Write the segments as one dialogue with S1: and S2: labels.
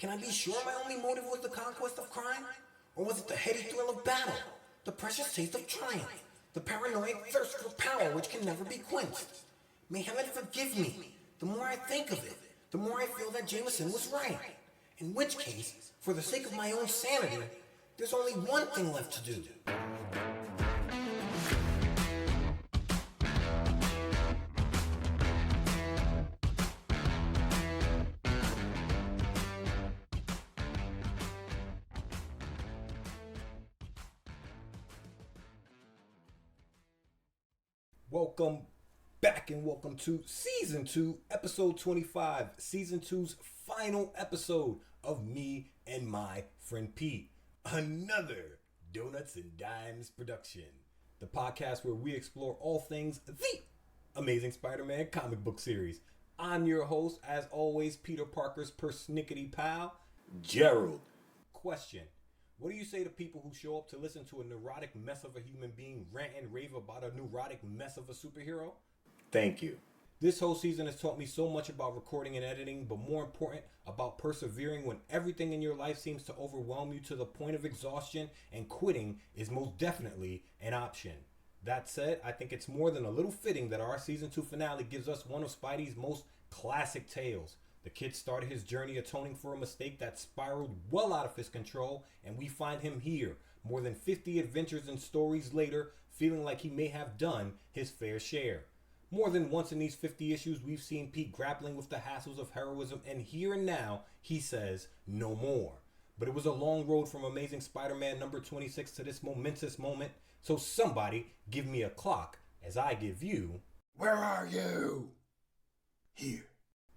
S1: Can I be sure my only motive was the conquest of crime? Or was it the heady thrill of battle, the precious taste of triumph, the paranoid thirst for power which can never be quenched? May heaven forgive me. The more I think of it, the more I feel that Jameson was right. In which case, for the sake of my own sanity, there's only one thing left to do. Welcome back and welcome to Season 2, Episode 25, Season 2's final episode of me and my friend Pete. Another Donuts and Dimes production. The podcast where we explore all things the Amazing Spider-Man comic book series. I'm your host, as always, Peter Parker's persnickety pal, Gerald. Question. What do you say to people who show up to listen to a neurotic mess of a human being rant and rave about a neurotic mess of a superhero? Thank you. This whole season has taught me so much about recording and editing, but more important, about persevering when everything in your life seems to overwhelm you to the point of exhaustion, and quitting is most definitely an option. That said, I think it's more than a little fitting that our Season 2 finale gives us one of Spidey's most classic tales. The kid started his journey atoning for a mistake that spiraled well out of his control, and we find him here, more than 50 adventures and stories later, feeling like he may have done his fair share. More than once in these 50 issues, we've seen Pete grappling with the hassles of heroism, and here and now, he says, no more. But it was a long road from Amazing Spider-Man number 26 to this momentous moment, so somebody give me a clock as I give you... Where are you? Here.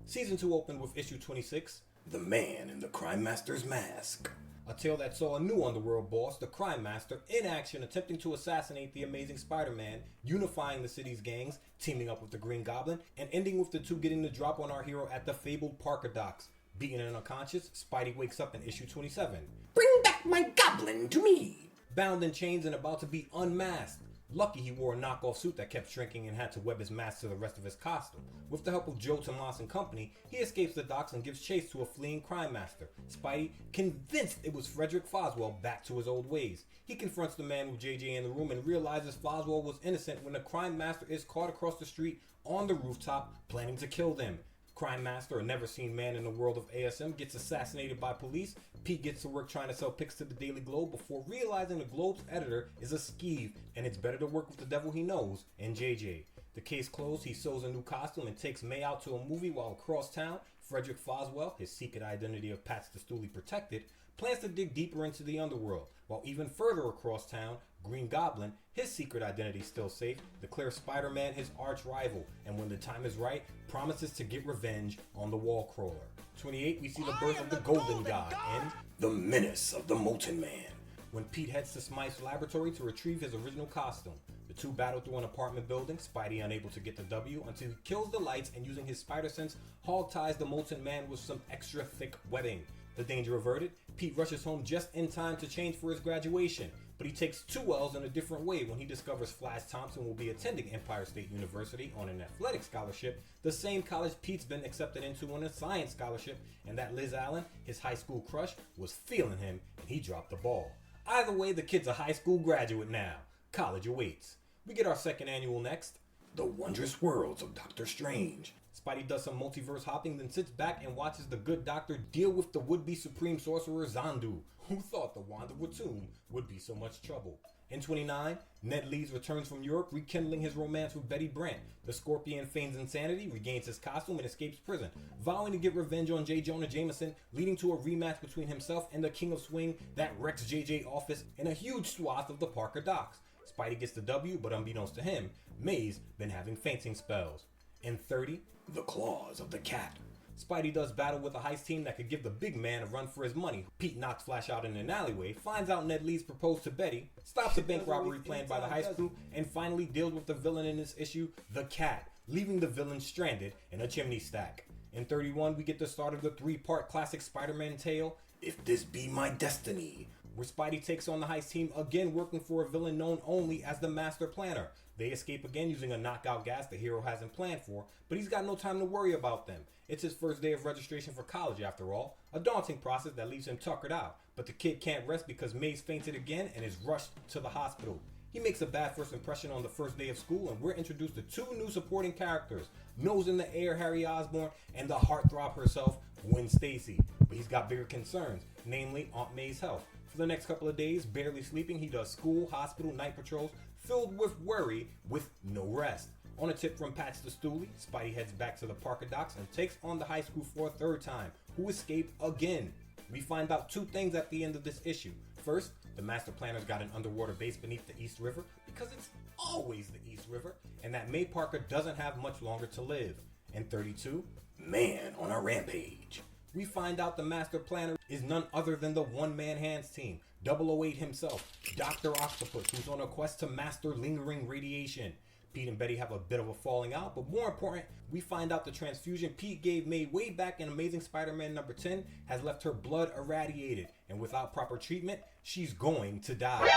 S1: Season 2 opened with issue 26, The Man in the Crime Master's Mask. A tale that saw a new underworld boss, the Crime Master, in action attempting to assassinate the Amazing Spider-Man, unifying the city's gangs, teaming up with the Green Goblin, and ending with the two getting the drop on our hero at the fabled Parker docks. Beaten and unconscious, Spidey wakes up in issue 27. Bring back my goblin to me! Bound in chains and about to be unmasked. Lucky he wore a knockoff suit that kept shrinking and had to web his mask to the rest of his costume. With the help of Joe Tomas and company, he escapes the docks and gives chase to a fleeing crime master. Spidey, convinced it was Frederick Foswell, back to his old ways. He confronts the man with JJ in the room and realizes Foswell was innocent when the crime master is caught across the street on the rooftop, planning to kill them. Crime Master, a never-seen man in the world of ASM, gets assassinated by police. Pete gets to work trying to sell pics to the Daily Globe before realizing the Globe's editor is a skeeve, and it's better to work with the devil he knows and JJ. The case closed, he sews a new costume and takes May out to a movie while across town, Frederick Foswell, his secret identity of Pat Stastuli protected, plans to dig deeper into the underworld, while even further across town, Green Goblin, his secret identity still safe, declares Spider-Man his arch rival, and when the time is right, promises to get revenge on the wall crawler. 28, we see the birth of the Golden God in The Menace of the Molten Man, when Pete heads to Smythe's laboratory to retrieve his original costume. The two battle through an apartment building, Spidey unable to get the W until he kills the lights and using his spider sense, hog ties the Molten Man with some extra thick webbing. The danger averted, Pete rushes home just in time to change for his graduation, but he takes two L's in a different way when he discovers Flash Thompson will be attending Empire State University on an athletic scholarship, the same college Pete's been accepted into on a science scholarship, and that Liz Allen, his high school crush, was feeling him and he dropped the ball. Either way, the kid's a high school graduate now. College awaits. We get our second annual next, The Wondrous Worlds of Doctor Strange. Spidey does some multiverse hopping, then sits back and watches the good doctor deal with the would-be supreme sorcerer Zandu. Who thought the Wand of Watum would be so much trouble? In 29, Ned Leeds returns from Europe, rekindling his romance with Betty Brant. The Scorpion feigns insanity, regains his costume, and escapes prison, vowing to get revenge on J. Jonah Jameson, leading to a rematch between himself and the King of Swing that wrecks JJ office in a huge swath of the Parker docks. Spidey gets the W, but unbeknownst to him, May's been having fainting spells. In 30, The Claws of the Cat. Spidey does battle with a heist team that could give the big man a run for his money. Pete knocks Flash out in an alleyway, finds out Ned Leeds proposed to Betty, stops a bank robbery planned by the heist crew, and finally deals with the villain in this issue, the Cat, leaving the villain stranded in a chimney stack. In 31, we get the start of the three-part classic Spider-Man tale, If This Be My Destiny, where Spidey takes on the heist team, again working for a villain known only as the Master Planner. They escape again using a knockout gas the hero hasn't planned for, but he's got no time to worry about them. It's his first day of registration for college after all, a daunting process that leaves him tuckered out, but the kid can't rest because Maze fainted again and is rushed to the hospital. He makes a bad first impression on the first day of school, and we're introduced to two new supporting characters, Nose in the Air Harry Osborn and the heartthrob herself, Gwen Stacy. But he's got bigger concerns, namely Aunt May's health. For the next couple of days, barely sleeping, he does school, hospital, night patrols, filled with worry, with no rest. On a tip from Patch the Stoolie, Spidey heads back to the Parker docks and takes on the high school for a third time, who escape again. We find out two things at the end of this issue. First, the Master Planner's got an underwater base beneath the East River, because it's always the East River, and that May Parker doesn't have much longer to live. And 32, man on a rampage. We find out the Master Planner is none other than the one-man hands team, 008 himself, Dr. Octopus, who's on a quest to master lingering radiation. Pete and Betty have a bit of a falling out, but more important, we find out the transfusion Pete gave May way back in Amazing Spider-Man number 10 has left her blood irradiated, and without proper treatment, she's going to die.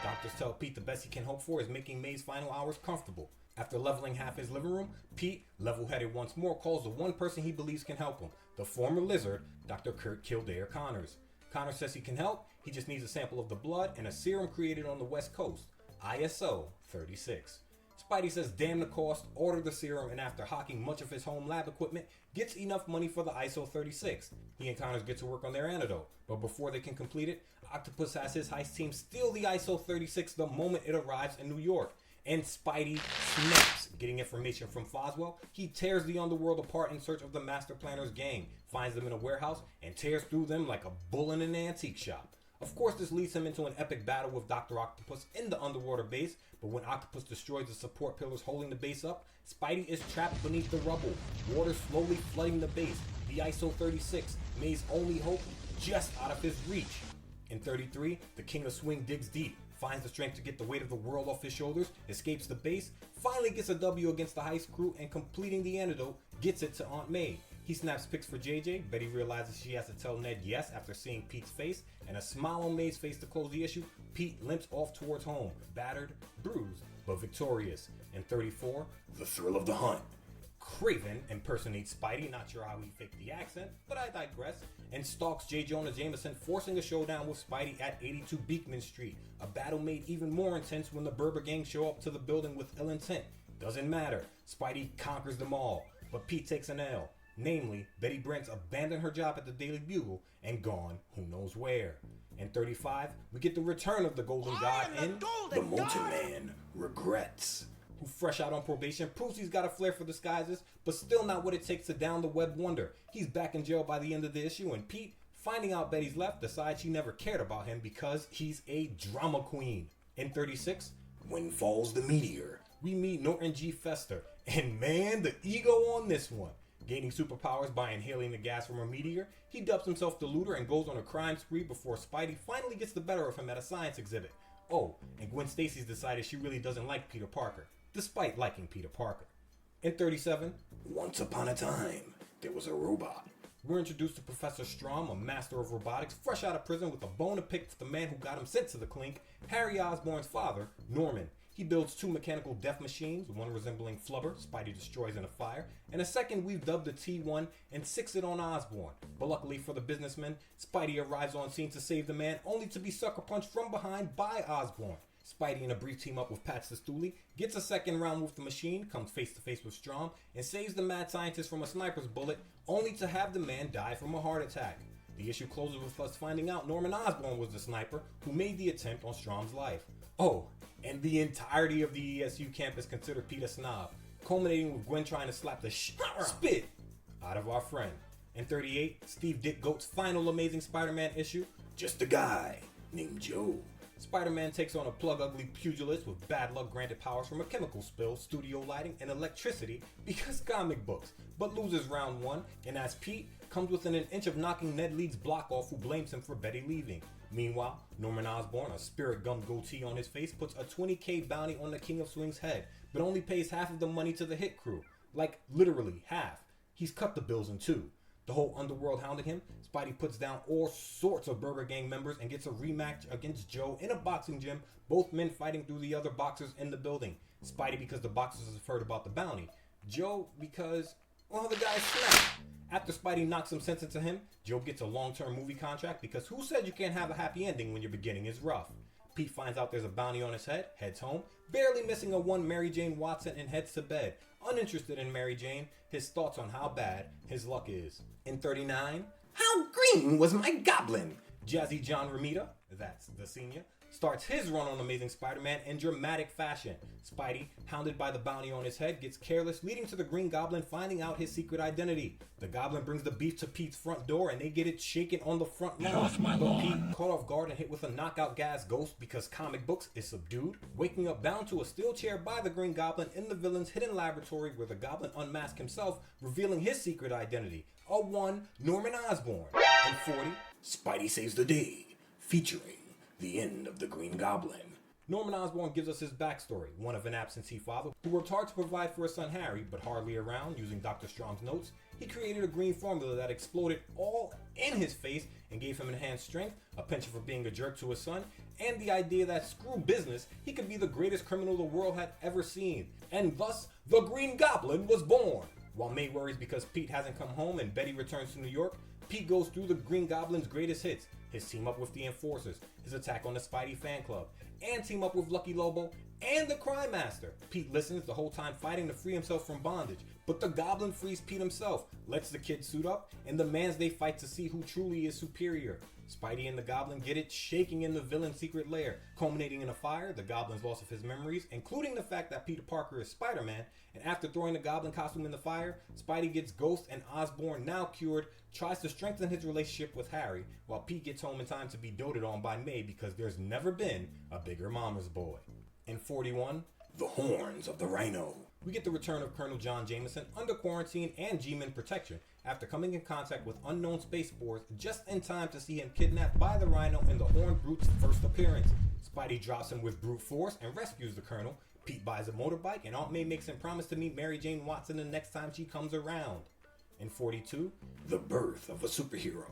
S1: Doctors tell Pete the best he can hope for is making May's final hours comfortable. After leveling half his living room, Pete, level-headed once more, calls the one person he believes can help him, the former Lizard, Dr. Kurt Kildare Connors. Connors says he can help, he just needs a sample of the blood and a serum created on the West Coast, ISO 36. Spidey says damn the cost, order the serum, and after hawking much of his home lab equipment, gets enough money for the ISO 36. He and Connors get to work on their antidote, but before they can complete it, Octopus has his heist team steal the ISO 36 the moment it arrives in New York. And Spidey snaps. Getting information from Foswell, he tears the underworld apart in search of the Master Planner's gang, finds them in a warehouse, and tears through them like a bull in an antique shop. Of course, this leads him into an epic battle with Dr. Octopus in the underwater base, but when Octopus destroys the support pillars holding the base up, Spidey is trapped beneath the rubble, water slowly flooding the base, the ISO 36, May's only hope, just out of his reach. In 33, the King of Swing digs deep, finds the strength to get the weight of the world off his shoulders, escapes the base, finally gets a W against the heist crew, and completing the antidote, gets it to Aunt May. He snaps pics for JJ, Betty realizes she has to tell Ned yes after seeing Pete's face, and a smile on May's face to close the issue, Pete limps off towards home, battered, bruised, but victorious. In 34, the thrill of the hunt. Craven impersonates Spidey, not sure how he faked the accent, but I digress, and stalks J. Jonah Jameson, forcing a showdown with Spidey at 82 Beekman Street, a battle made even more intense when the Berber gang show up to the building with ill intent. Doesn't matter, Spidey conquers them all, but Pete takes an L. Namely, Betty Brant's abandoned her job at the Daily Bugle and gone who knows where. In 35, we get the return of the Golden God in The Molten Man Regrets, who fresh out on probation proves he's got a flair for disguises, but still not what it takes to down the web wonder. He's back in jail by the end of the issue, and Pete, finding out Betty's left, decides she never cared about him because he's a drama queen. In 36, when falls the meteor, we meet Norton G. Fester, and man, the ego on this one. Gaining superpowers by inhaling the gas from a meteor, he dubs himself the looter and goes on a crime spree before Spidey finally gets the better of him at a science exhibit. Oh, and Gwen Stacy's decided she really doesn't like Peter Parker, despite liking Peter Parker. In 37, once upon a time, there was a robot. We're introduced to Professor Strom, a master of robotics, fresh out of prison with a bone to pick with the man who got him sent to the clink, Harry Osborn's father, Norman. He builds two mechanical death machines, one resembling Flubber, Spidey destroys in a fire, and a second we've dubbed the T1 and six it on Osborn. But luckily for the businessman, Spidey arrives on scene to save the man, only to be sucker punched from behind by Osborn. Spidey, in a brief team up with Patch the Stoolie, gets a second round with the machine, comes face to face with Strom, and saves the mad scientist from a sniper's bullet, only to have the man die from a heart attack. The issue closes with us finding out Norman Osborn was the sniper who made the attempt on Strom's life. Oh, and the entirety of the ESU campus considered Pete a snob, culminating with Gwen trying to slap the spit out of our friend. In 38, Steve Ditko's final Amazing Spider-Man issue, just a guy named Joe. Spider-Man takes on a plug-ugly pugilist with bad luck granted powers from a chemical spill, studio lighting, and electricity because comic books, but loses round one, and as Pete comes within an inch of knocking Ned Leeds' block off, who blames him for Betty leaving. Meanwhile, Norman Osborn, a spirit gum goatee on his face, puts a $20,000 bounty on the King of Swing's head, but only pays half of the money to the hit crew. Like, literally half. He's cut the bills in two. The whole underworld hounding him, Spidey puts down all sorts of Burger Gang members and gets a rematch against Joe in a boxing gym, both men fighting through the other boxers in the building. Spidey because the boxers have heard about the bounty. Joe because, well, the guy snapped. After Spidey knocks some sense into him, Joe gets a long-term movie contract because who said you can't have a happy ending when your beginning is rough? Pete finds out there's a bounty on his head, heads home, barely missing a one Mary Jane Watson, and heads to bed. Uninterested in Mary Jane, his thoughts on how bad his luck is. In 39, how green was my goblin? Jazzy John Romita, that's the senior, starts his run on Amazing Spider-Man in dramatic fashion. Spidey, hounded by the bounty on his head, gets careless, leading to the Green Goblin finding out his secret identity. The Goblin brings the beef to Pete's front door and they get it shaken on the front lawn. But Pete, caught off guard and hit with a knockout gas ghost because comic books, is subdued, waking up bound to a steel chair by the Green Goblin in the villain's hidden laboratory where the Goblin unmasks himself, revealing his secret identity, a one Norman Osborn. In 40, Spidey Saves the Day, featuring the end of the Green Goblin. Norman Osborn gives us his backstory, one of an absentee father who worked hard to provide for his son Harry, but hardly around. Using Dr. Strong's notes, he created a green formula that exploded all in his face and gave him enhanced strength, a penchant for being a jerk to his son, and the idea that screw business, he could be the greatest criminal the world had ever seen. And thus, the Green Goblin was born. While May worries because Pete hasn't come home and Betty returns to New York, Pete goes through the Green Goblin's greatest hits, his team up with the Enforcers, his attack on the Spidey fan club, and team up with Lucky Lobo and the Crime Master. Pete listens the whole time fighting to free himself from bondage, but the Goblin frees Pete himself, lets the kid suit up, and demands they fight to see who truly is superior. Spidey and the Goblin get it shaking in the villain's secret lair, culminating in a fire, the Goblin's loss of his memories, including the fact that Peter Parker is Spider-Man, and after throwing the Goblin costume in the fire, Spidey gets Ghost and Osborn, now cured, tries to strengthen his relationship with Harry, while Pete gets home in time to be doted on by May because there's never been a bigger mama's boy. In 41, The Horns of the Rhino. We get the return of Colonel John Jameson under quarantine and G-Men protection after coming in contact with unknown space spores just in time to see him kidnapped by the Rhino in the Horned Brute's first appearance. Spidey drops him with brute force and rescues the Colonel. Pete buys a motorbike and Aunt May makes him promise to meet Mary Jane Watson the next time she comes around. In 42, The Birth of a Superhero.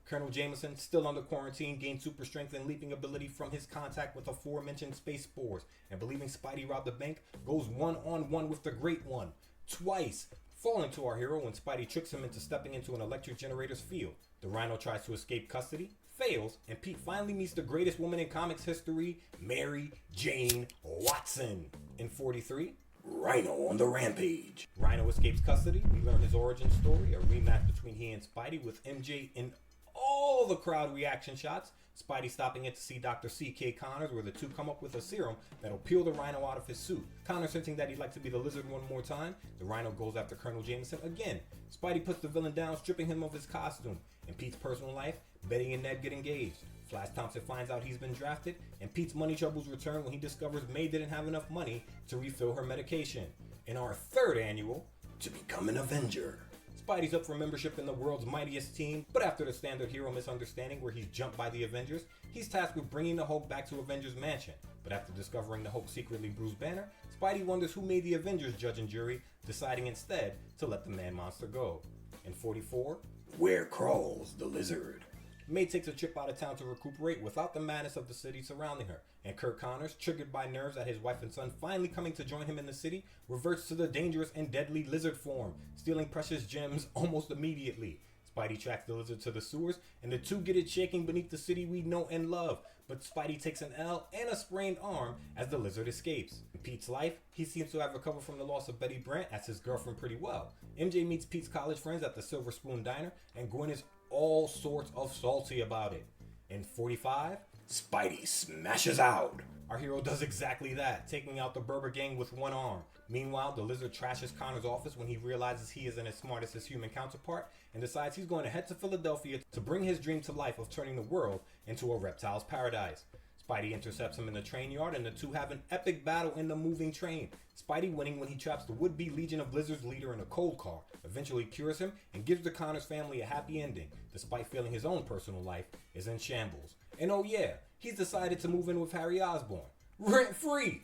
S1: Colonel Jameson, still under quarantine, gained super strength and leaping ability from his contact with aforementioned space spores, and believing Spidey robbed the bank, goes one-on-one with the Great One, twice, falling to our hero when Spidey tricks him into stepping into an electric generator's field. The Rhino tries to escape custody, fails, and Pete finally meets the greatest woman in comics history, Mary Jane Watson. In 43, Rhino on the Rampage. Rhino escapes custody. We learn his origin story, a rematch between he and Spidey with MJ in all the crowd reaction shots. Spidey stopping in to see Dr. C.K. Connors, where the two come up with a serum that'll peel the Rhino out of his suit. Connors hinting that he'd like to be the Lizard one more time. The Rhino goes after Colonel Jameson again. Spidey puts the villain down, stripping him of his costume. In Pete's personal life, Betty and Ned get engaged. Flash Thompson finds out he's been drafted, and Pete's money troubles return when he discovers May didn't have enough money to refill her medication. In our third annual, To Become an Avenger. Spidey's up for membership in the world's mightiest team, but after the standard hero misunderstanding where he's jumped by the Avengers, he's tasked with bringing the Hulk back to Avengers Mansion. But after discovering the Hulk secretly Bruce Banner, Spidey wonders who made the Avengers judge and jury, deciding instead to let the man-monster go. In 44, Where Crawls the Lizard. May takes a trip out of town to recuperate without the madness of the city surrounding her, and Kirk Connors, triggered by nerves at his wife and son finally coming to join him in the city, reverts to the dangerous and deadly lizard form, stealing precious gems almost immediately. Spidey tracks the lizard to the sewers, and the two get it shaking beneath the city we know and love, but Spidey takes an L and a sprained arm as the lizard escapes. In Pete's life, he seems to have recovered from the loss of Betty Brant as his girlfriend pretty well. MJ meets Pete's college friends at the Silver Spoon Diner, and Gwen is all sorts of salty about it. In 45, Spidey smashes out. Our hero does exactly that, taking out the Burger Gang with one arm. Meanwhile, the lizard trashes Connor's office when he realizes he isn't as smart as his human counterpart and decides he's going to head to Philadelphia to bring his dream to life of turning the world into a reptile's paradise. Spidey intercepts him in the train yard and the two have an epic battle in the moving train. Spidey winning when he traps the would-be Legion of Lizards leader in a cold car, eventually cures him and gives the Connors family a happy ending, despite feeling his own personal life is in shambles. And oh yeah, he's decided to move in with Harry Osborn. Rent-free!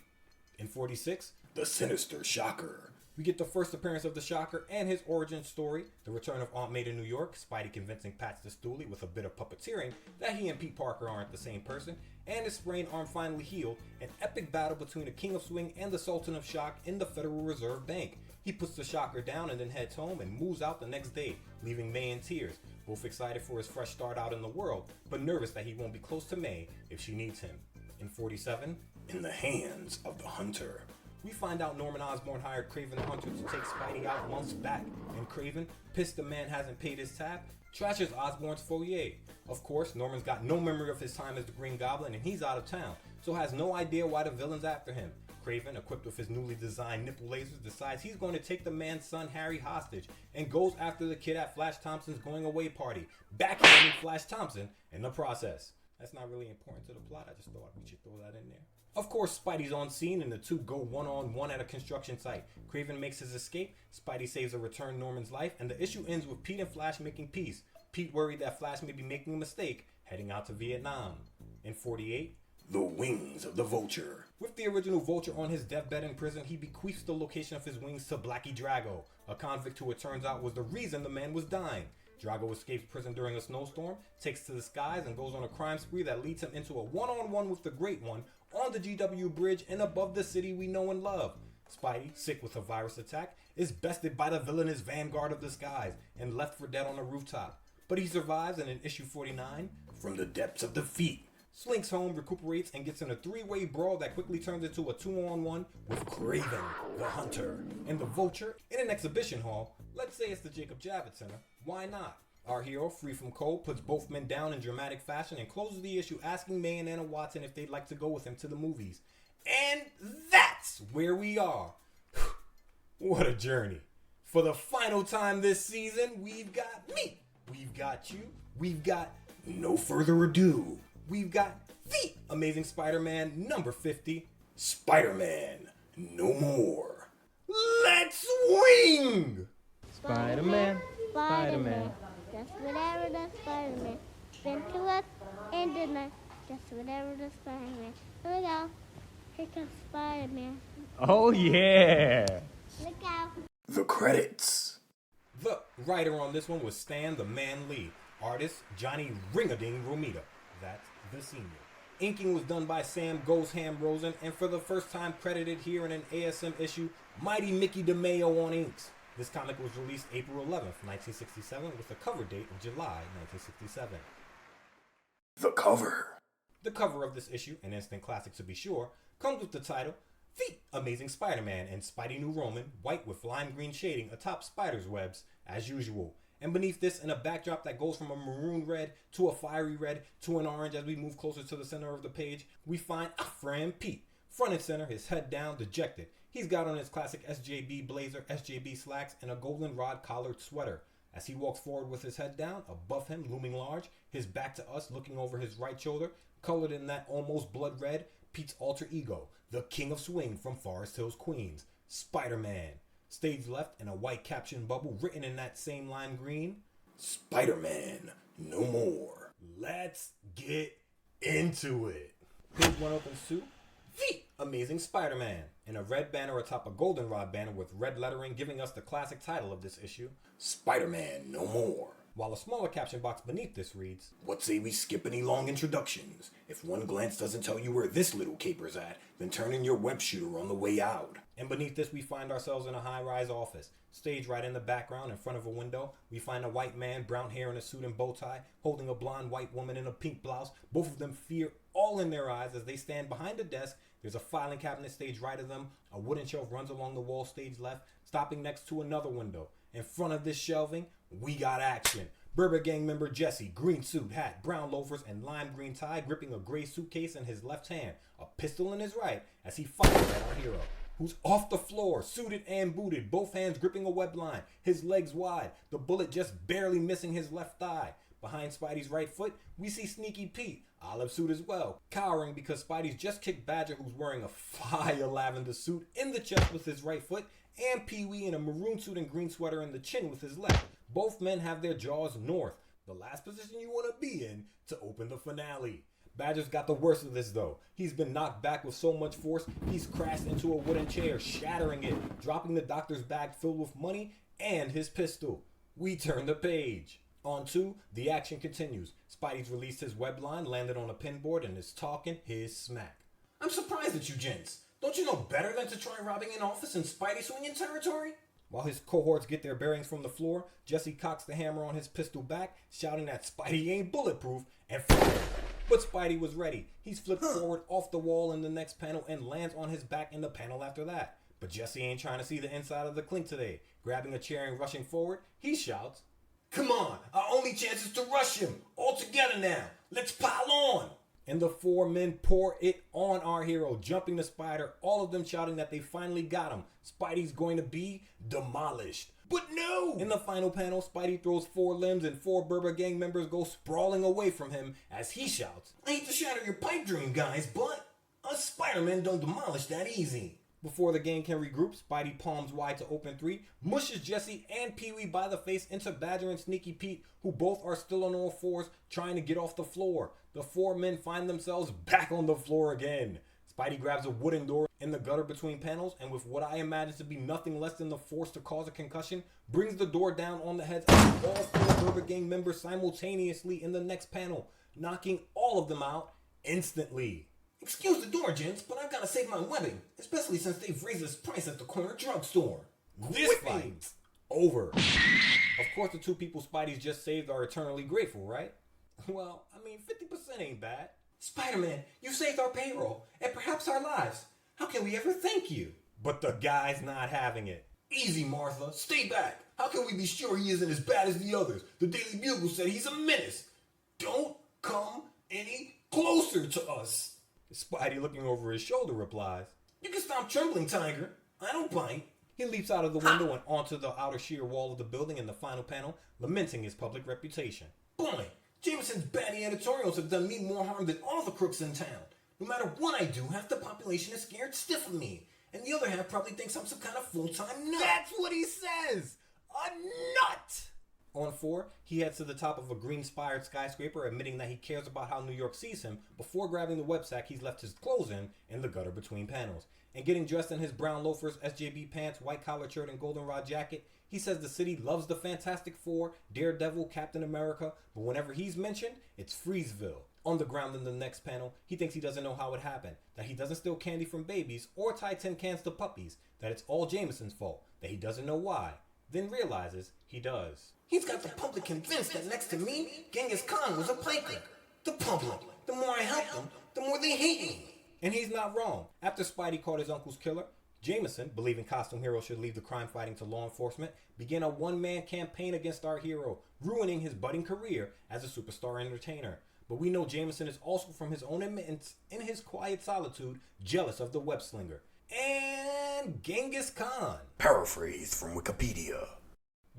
S1: In 46, The Sinister Shocker. We get the first appearance of the Shocker and his origin story, the return of Aunt May to New York, Spidey convincing Patch the Stoolie with a bit of puppeteering that he and Pete Parker aren't the same person, and his sprained arm finally healed, an epic battle between the King of Swing and the Sultan of Shock in the Federal Reserve Bank. He puts the Shocker down and then heads home and moves out the next day, leaving May in tears, both excited for his fresh start out in the world, but nervous that he won't be close to May if she needs him. In 47, in the hands of the Hunter. We find out Norman Osborn hired Kraven the Hunter to take Spidey out months back, and Kraven, pissed the man hasn't paid his tab, trashes Osborn's foyer. Of course, Norman's got no memory of his time as the Green Goblin and he's out of town, so has no idea why the villain's after him. Kraven, equipped with his newly designed nipple lasers, decides he's going to take the man's son Harry hostage and goes after the kid at Flash Thompson's going away party, backhanding Flash Thompson in the process. That's not really important to the plot, I just thought we should throw that in there. Of course, Spidey's on scene and the two go one-on-one at a construction site. Kraven makes his escape, Spidey saves a returned Norman's life, and the issue ends with Pete and Flash making peace. Pete worried that Flash may be making a mistake, heading out to Vietnam. In 48, the wings of the Vulture. With the original Vulture on his deathbed in prison, he bequeaths the location of his wings to Blackie Drago, a convict who it turns out was the reason the man was dying. Drago escapes prison during a snowstorm, takes to the skies, and goes on a crime spree that leads him into a one-on-one with the Great One on the GW Bridge and above the city we know and love. Spidey, sick with a virus attack, is bested by the villainous Vanguard of the Skies and left for dead on a rooftop. But he survives, and in issue 49, from the depths of defeat, slinks home, recuperates, and gets in a three-way brawl that quickly turns into a two-on-one with Kraven, the Hunter, and the Vulture in an exhibition hall. Let's say it's the Jacob Javits Center. Why not? Our hero, free from cold, puts both men down in dramatic fashion and closes the issue asking May and Anna Watson if they'd like to go with him to the movies. And that's where we are. What a journey. For the final time this season, we've got me. We've got you. We've got no further ado. We've got the Amazing Spider-Man number 50, Spider-Man No More. Let's swing!
S2: Spider-Man, Spider-Man.
S3: Just whatever the Spider-Man been to us in the night. Just whatever the Spider-Man. Here we go. Here comes Spider-Man.
S2: Oh yeah!
S3: Look out.
S1: The credits. The writer on this one was Stan the Man Lee. Artist Johnny Ringading Romita. That's the senior. Inking was done by Sam Goes Ham Rosen, and for the first time credited here in an ASM issue, Mighty Mickey DeMeo on inks. This comic was released April 11th, 1967, with a cover date of July 1967. The cover. The cover of this issue, an instant classic to be sure, comes with the title, The Amazing Spider-Man, and Spidey New Roman, white with lime green shading atop spider's webs, as usual. And beneath this, in a backdrop that goes from a maroon red to a fiery red to an orange as we move closer to the center of the page, we find our friend Pete. Front and center, his head down, dejected. He's got on his classic SJB blazer, SJB slacks, and a goldenrod collared sweater. As he walks forward with his head down, above him, looming large, his back to us, looking over his right shoulder, colored in that almost blood red, Pete's alter ego, the King of Swing from Forest Hills, Queens, Spider-Man. Stage left in a white caption bubble written in that same lime green, Spider-Man No More. Let's get into it. Page 1 opens to The Amazing Spider-Man in a red banner atop a goldenrod banner with red lettering giving us the classic title of this issue, Spider-Man No More. While a smaller caption box beneath this reads, what say we skip any long introductions? If one glance doesn't tell you where this little caper's at, then turn in your web shooter on the way out. And beneath this we find ourselves in a high-rise office. Stage right in the background in front of a window, we find a white man, brown hair and a suit and bow tie, holding a blonde white woman in a pink blouse, both of them fear all in their eyes as they stand behind a desk. There's a filing cabinet stage right of them, a wooden shelf runs along the wall stage left, stopping next to another window. In front of this shelving, we got action. Berber gang member Jesse, green suit, hat, brown loafers, and lime green tie, gripping a gray suitcase in his left hand, a pistol in his right, as he fires at our hero, who's off the floor, suited and booted, both hands gripping a web line, his legs wide, the bullet just barely missing his left thigh. Behind Spidey's right foot, we see Sneaky Pete, olive suit as well, cowering because Spidey's just kicked Badger, who's wearing a fire lavender suit, in the chest with his right foot, and Pee-wee in a maroon suit and green sweater in the chin with his left. Both men have their jaws north, the last position you want to be in to open the finale. Badger's got the worst of this though. He's been knocked back with so much force, he's crashed into a wooden chair, shattering it, dropping the doctor's bag filled with money and his pistol. We turn the page. On 2, the action continues. Spidey's released his web line, landed on a pinboard, and is talking his smack. I'm surprised at you gents. Don't you know better than to try robbing an office in Spidey swinging territory? While his cohorts get their bearings from the floor, Jesse cocks the hammer on his pistol back, shouting that Spidey ain't bulletproof, and fires. But Spidey was ready. He's flipped forward off the wall in the next panel and lands on his back in the panel after that. But Jesse ain't trying to see the inside of the clink today. Grabbing a chair and rushing forward, he shouts, "Come on, our only chance is to rush him. All together now. Let's pile on." And the 4 men pour it on our hero, jumping the spider, all of them shouting that they finally got him. Spidey's going to be demolished. But no! In the final panel, Spidey throws 4 limbs and 4 Berber gang members go sprawling away from him as he shouts, "I hate to shatter your pipe dream, guys, but us Spider-Men don't demolish that easy." Before the gang can regroup, Spidey palms wide to open 3, mushes Jesse and Pee-wee by the face into Badger and Sneaky Pete, who both are still on all fours trying to get off the floor. The 4 men find themselves back on the floor again. Spidey grabs a wooden door in the gutter between panels, and with what I imagine to be nothing less than the force to cause a concussion, brings the door down on the heads of all 4 Berber gang members simultaneously in the next panel, knocking all of them out instantly. "Excuse the door, gents, but I've got to save my webbing, especially since they've raised its price at the corner drugstore." This fight's over. Of course, the 2 people Spidey's just saved are eternally grateful, right? Well, I mean, 50% ain't bad. "Spider-Man, you saved our payroll, and perhaps our lives. How can we ever thank you?" But the guy's not having it. "Easy, Martha. Stay back. How can we be sure he isn't as bad as the others? The Daily Bugle said he's a menace. Don't come any closer to us." Spidey, looking over his shoulder, replies, "You can stop trembling, Tiger. I don't bite." He leaps out of the window and onto the outer sheer wall of the building in the final panel, lamenting his public reputation. "Boy, Jameson's batty editorials have done me more harm than all the crooks in town. No matter what I do, half the population is scared stiff of me, and the other half probably thinks I'm some kind of full-time nut." That's what he says! A nut! On 4, he heads to the top of a green-spired skyscraper, admitting that he cares about how New York sees him before grabbing the web sack he's left his clothes in the gutter between panels. And getting dressed in his brown loafers, SJB pants, white collar shirt, and goldenrod jacket, he says the city loves the Fantastic Four, Daredevil, Captain America, but whenever he's mentioned, it's Freezeville. On the ground in the next panel, he thinks he doesn't know how it happened, that he doesn't steal candy from babies or tie tin cans to puppies, that it's all Jameson's fault, that he doesn't know why, then realizes he does. "He's got the public convinced that next to me, Genghis Khan was a piker. The public, the more I help them, the more they hate me." And he's not wrong. After Spidey caught his uncle's killer, Jameson, believing costume heroes should leave the crime fighting to law enforcement, began a one-man campaign against our hero, ruining his budding career as a superstar entertainer. But we know Jameson is also, from his own admittance, in his quiet solitude, jealous of the web slinger. And Genghis Khan. Paraphrase from Wikipedia.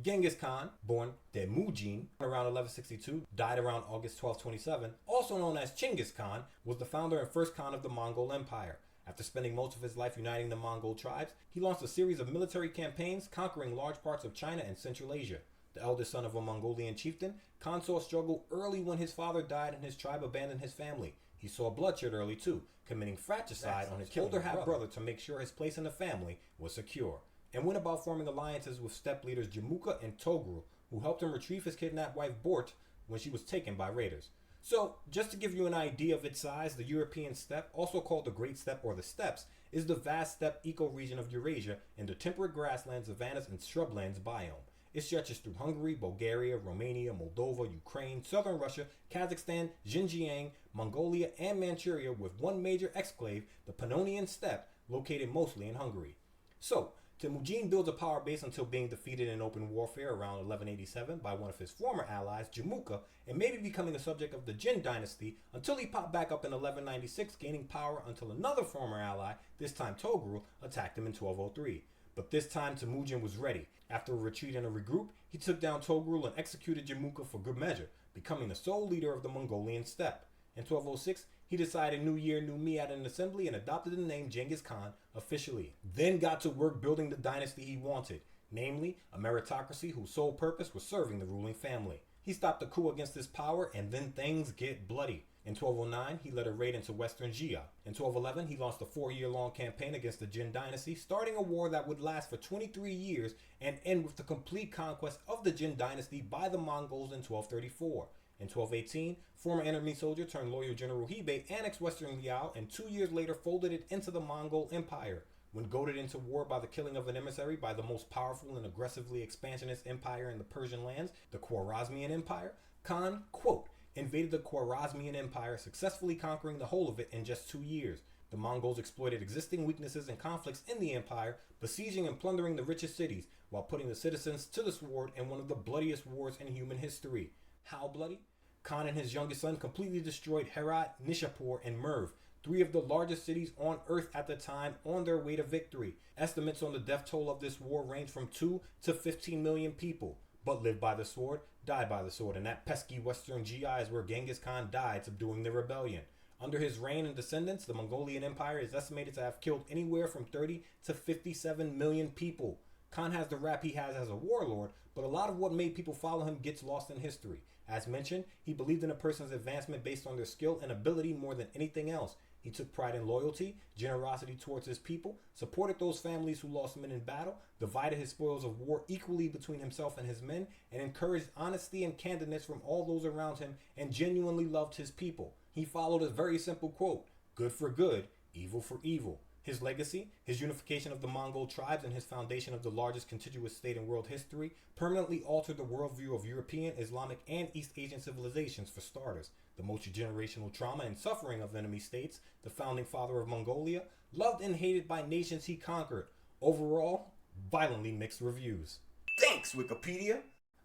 S1: Genghis Khan, born Temujin around 1162, died around August 1227, also known as Chinggis Khan, was the founder and first Khan of the Mongol Empire. After spending most of his life uniting the Mongol tribes, he launched a series of military campaigns conquering large parts of China and Central Asia. The eldest son of a Mongolian chieftain, Khan saw struggle early when his father died and his tribe abandoned his family. He saw bloodshed early too, committing fratricide on his older half-brother to make sure his place in the family was secure, and went about forming alliances with steppe leaders Jamuka and Togru, who helped him retrieve his kidnapped wife Bort when she was taken by raiders. So, just to give you an idea of its size, the European steppe, also called the Great Steppe or the Steppes, is the vast steppe ecoregion of Eurasia in the temperate grasslands, savannas, and shrublands biome. It stretches through Hungary, Bulgaria, Romania, Moldova, Ukraine, southern Russia, Kazakhstan, Xinjiang, Mongolia, and Manchuria, with one major exclave, the Pannonian Steppe, located mostly in Hungary. So, Temujin builds a power base until being defeated in open warfare around 1187 by one of his former allies, Jamuka, and maybe becoming a subject of the Jin dynasty until he popped back up in 1196, gaining power until another former ally, this time Togru, attacked him in 1203. But this time Temujin was ready. After a retreat and a regroup, he took down Togru and executed Jamuka for good measure, becoming the sole leader of the Mongolian steppe. In 1206, he decided New Year, New Me at an assembly and adopted the name Genghis Khan officially. Then got to work building the dynasty he wanted, namely a meritocracy whose sole purpose was serving the ruling family. He stopped the coup against this power, and then things get bloody. In 1209, he led a raid into western Jia. In 1211, he launched a 4-year-long campaign against the Jin dynasty, starting a war that would last for 23 years and end with the complete conquest of the Jin dynasty by the Mongols in 1234. In 1218, former enemy soldier turned loyal General Hebei annexed western Liao and 2 years later folded it into the Mongol Empire. When goaded into war by the killing of an emissary by the most powerful and aggressively expansionist empire in the Persian lands, the Khwarezmian Empire, Khan, quote, invaded the Khwarezmian Empire, successfully conquering the whole of it in just 2 years. The Mongols exploited existing weaknesses and conflicts in the empire, besieging and plundering the richest cities, while putting the citizens to the sword in one of the bloodiest wars in human history. How bloody? Khan and his youngest son completely destroyed Herat, Nishapur, and Merv, 3 of the largest cities on earth at the time, on their way to victory. Estimates on the death toll of this war range from 2 to 15 million people. But lived by the sword, died by the sword, and that pesky western Jia is where Genghis Khan died subduing the rebellion. Under his reign and descendants, the Mongolian Empire is estimated to have killed anywhere from 30 to 57 million people. Khan has the rap he has as a warlord, but a lot of what made people follow him gets lost in history. As mentioned, he believed in a person's advancement based on their skill and ability more than anything else. He took pride in loyalty, generosity towards his people, supported those families who lost men in battle, divided his spoils of war equally between himself and his men, and encouraged honesty and candidness from all those around him, and genuinely loved his people. He followed a very simple quote, good for good, evil for evil. His legacy, his unification of the Mongol tribes, and his foundation of the largest contiguous state in world history permanently altered the worldview of European, Islamic, and East Asian civilizations for starters. The multi-generational trauma and suffering of enemy states, the founding father of Mongolia, loved and hated by nations he conquered. Overall, violently mixed reviews. Thanks, Wikipedia!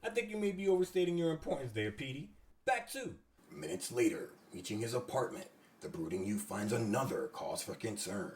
S1: I think you may be overstating your importance there, Petey. Back to... Minutes later, reaching his apartment, the brooding youth finds another cause for concern.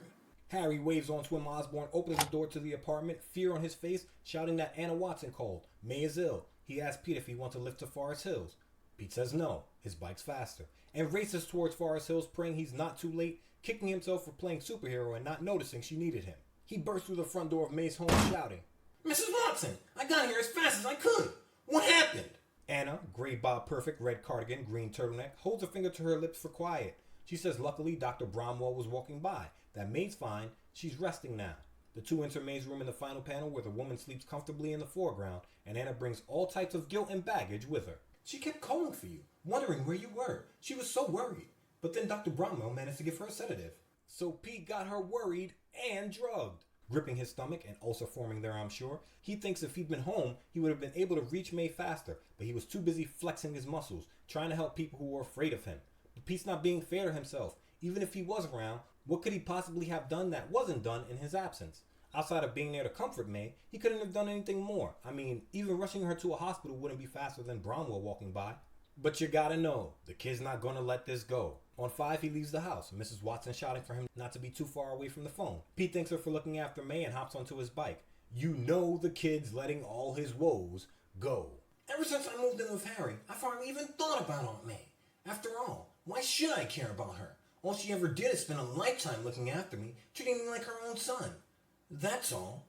S1: Harry waves onto him. Osborne opens the door to the apartment, fear on his face, shouting that Anna Watson called. May is ill. He asks Pete if he wants to lift to Forest Hills. Pete says no, his bike's faster, and races towards Forest Hills, praying he's not too late, kicking himself for playing superhero and not noticing she needed him. He bursts through the front door of May's home shouting, Mrs. Watson, I got here as fast as I could. What happened? Anna, gray bob perfect, red cardigan, green turtleneck, holds her finger to her lips for quiet. She says luckily Dr. Bromwell was walking by, that May's fine, she's resting now. The two enter May's room in the final panel where the woman sleeps comfortably in the foreground, and Anna brings all types of guilt and baggage with her. She kept calling for you, wondering where you were. She was so worried. But then Dr. Bromwell managed to give her a sedative. So Pete got her worried and drugged. Gripping his stomach and ulcer forming there, I'm sure. He thinks if he'd been home, he would have been able to reach May faster, but he was too busy flexing his muscles, trying to help people who were afraid of him. But Pete's not being fair to himself. Even if he was around, what could he possibly have done that wasn't done in his absence? Outside of being there to comfort May, he couldn't have done anything more. I mean, even rushing her to a hospital wouldn't be faster than Bromwell walking by. But you gotta know, the kid's not gonna let this go. On 5, he leaves the house, Mrs. Watson shouting for him not to be too far away from the phone. Pete thanks her for looking after May and hops onto his bike. You know the kid's letting all his woes go. Ever since I moved in with Harry, I finally even thought about Aunt May. After all, why should I care about her? All she ever did is spend a lifetime looking after me, treating me like her own son. That's all.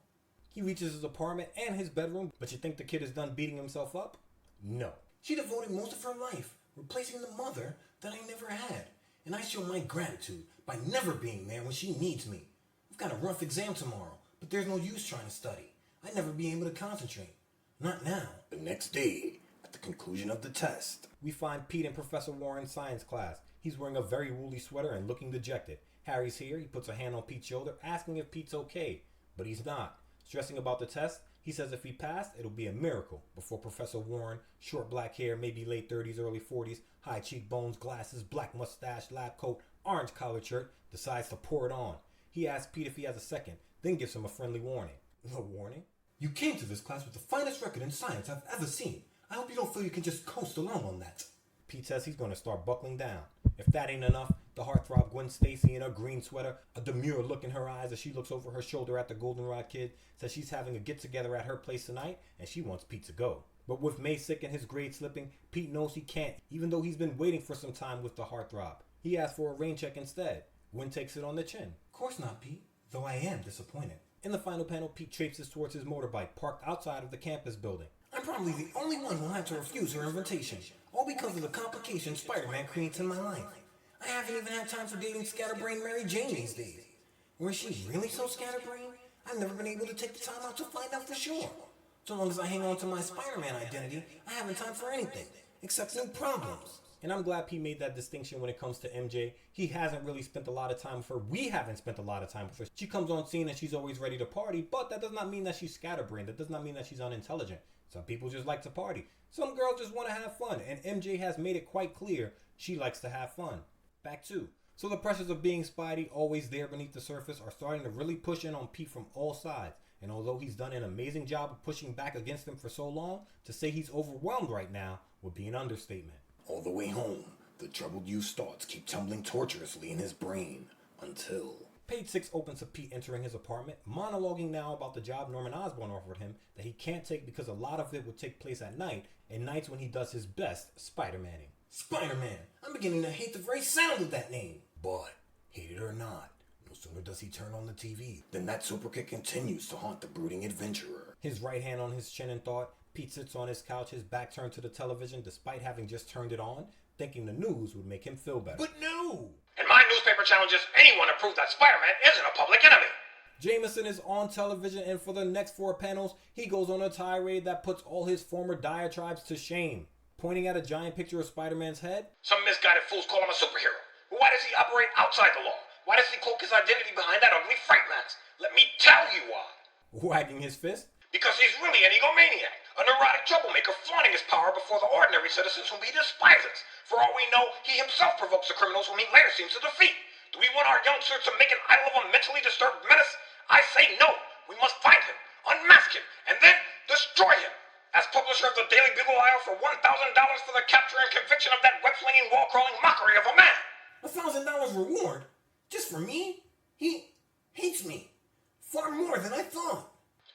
S1: He reaches his apartment and his bedroom, but you think the kid is done beating himself up? No. She devoted most of her life replacing the mother that I never had. And I show my gratitude by never being there when she needs me. I've got a rough exam tomorrow, but there's no use trying to study. I'd never be able to concentrate. Not now. The next day, at the conclusion of the test, we find Pete in Professor Warren's science class. He's wearing a very woolly sweater and looking dejected. Harry's here. He puts a hand on Pete's shoulder, asking if Pete's okay. But he's not. Stressing about the test, he says if he passed, it'll be a miracle. Before Professor Warren, short black hair, maybe late 30s, early 40s, high cheekbones, glasses, black mustache, lab coat, orange collared shirt, decides to pour it on. He asks Pete if he has a second, then gives him a friendly warning. A warning? You came to this class with the finest record in science I've ever seen. I hope you don't feel you can just coast along on that. Pete says he's going to start buckling down. If that ain't enough, the heartthrob Gwen Stacy in her green sweater, a demure look in her eyes as she looks over her shoulder at the Goldenrod kid, says she's having a get-together at her place tonight and she wants Pete to go. But with May sick and his grades slipping, Pete knows he can't, even though he's been waiting for some time with the heartthrob. He asks for a rain check instead. Gwen takes it on the chin. Of course not, Pete, though I am disappointed. In the final panel, Pete traipses towards his motorbike, parked outside of the campus building. I'm probably the only one who'll have to refuse her invitation, all because of the complications Spider-Man creates in my life. I haven't even had time for dating scatterbrain Mary Jane these days. Or is she really so scatterbrained? I've never been able to take the time out to find out for sure. So long as I hang on to my Spider-Man identity, I haven't time for anything, except new problems. And I'm glad P made that distinction when it comes to MJ. He hasn't really spent a lot of time with her. We haven't spent a lot of time with her. She comes on scene and she's always ready to party, but that does not mean that she's scatterbrained. That does not mean that she's unintelligent. Some people just like to party. Some girls just want to have fun, and MJ has made it quite clear she likes to have fun. Back two. So the pressures of being Spidey, always there beneath the surface, are starting to really push in on Pete from all sides. And although he's done an amazing job of pushing back against them for so long, to say he's overwhelmed right now would be an understatement.
S4: All the way home, the troubled youth's thoughts keep tumbling torturously in his brain until...
S1: Page 6 opens to Pete entering his apartment, monologuing now about the job Norman Osborn offered him that he can't take because a lot of it would take place at night, and nights when he does his best Spider-Manning. Spider-Man! I'm beginning to hate the very sound of that name!
S4: But, hate it or not, no sooner does he turn on the TV than that super kick continues to haunt the brooding adventurer.
S1: His right hand on his chin in thought, Pete sits on his couch, his back turned to the television despite having just turned it on, thinking the news would make him feel better.
S5: But no!
S6: In my newspaper challenges anyone to prove that Spider-Man isn't a public enemy.
S1: Jameson is on television, and for the next 4 panels, he goes on a tirade that puts all his former diatribes to shame. Pointing at a giant picture of Spider-Man's head.
S6: Some misguided fools call him a superhero. Why does he operate outside the law? Why does he cloak his identity behind that ugly fright mask? Let me tell you why.
S1: Wagging his fist.
S6: Because he's really an egomaniac, a neurotic troublemaker flaunting his power before the ordinary citizens whom he despises. For all we know, he himself provokes the criminals whom he later seems to defeat. Do we want our youngsters to make an idol of a mentally disturbed menace? I say no. We must find him, unmask him, and then destroy him. As publisher of the Daily Bugle, I offer $1,000 for the capture and conviction of that web-slinging, wall-crawling mockery of a man.
S1: $1,000 reward? Just for me? He hates me. Far more than I thought.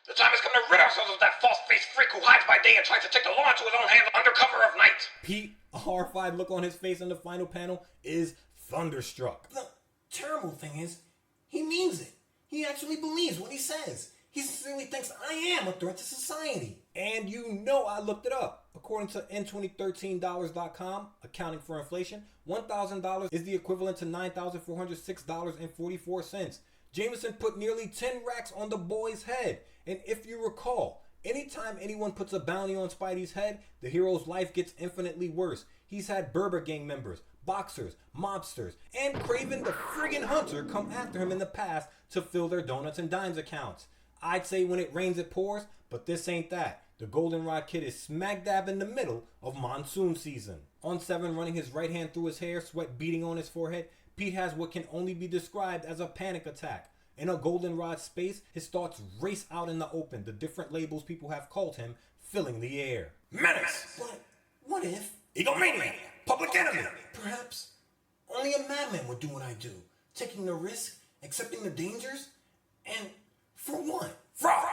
S6: The time has come to rid ourselves of that false-faced freak who hides by day and tries to take the law into his own hands under cover of night.
S1: Pete, a horrified look on his face in the final panel, is thunderstruck. The terrible thing is, he means it. He actually believes what he says. He sincerely thinks I am a threat to society. And you know I looked it up. According to N2013dollars.com, accounting for inflation, $1,000 is the equivalent to $9,406.44. Jameson put nearly 10 racks on the boy's head. And if you recall, anytime anyone puts a bounty on Spidey's head, the hero's life gets infinitely worse. He's had Berber gang members, boxers, mobsters, and Craven the friggin' Hunter come after him in the past to fill their donuts and dimes accounts. I'd say when it rains it pours, but this ain't that. The Goldenrod Kid is smack dab in the middle of monsoon season. On 7, running his right hand through his hair, sweat beating on his forehead, Pete has what can only be described as a panic attack. In a Goldenrod space, his thoughts race out in the open, the different labels people have called him filling the air.
S4: Menace!
S1: But what if?
S4: Egomaniac! Public enemy!
S1: Perhaps only a madman would do what I do, taking the risk, accepting the dangers, and for what?
S4: Fraud!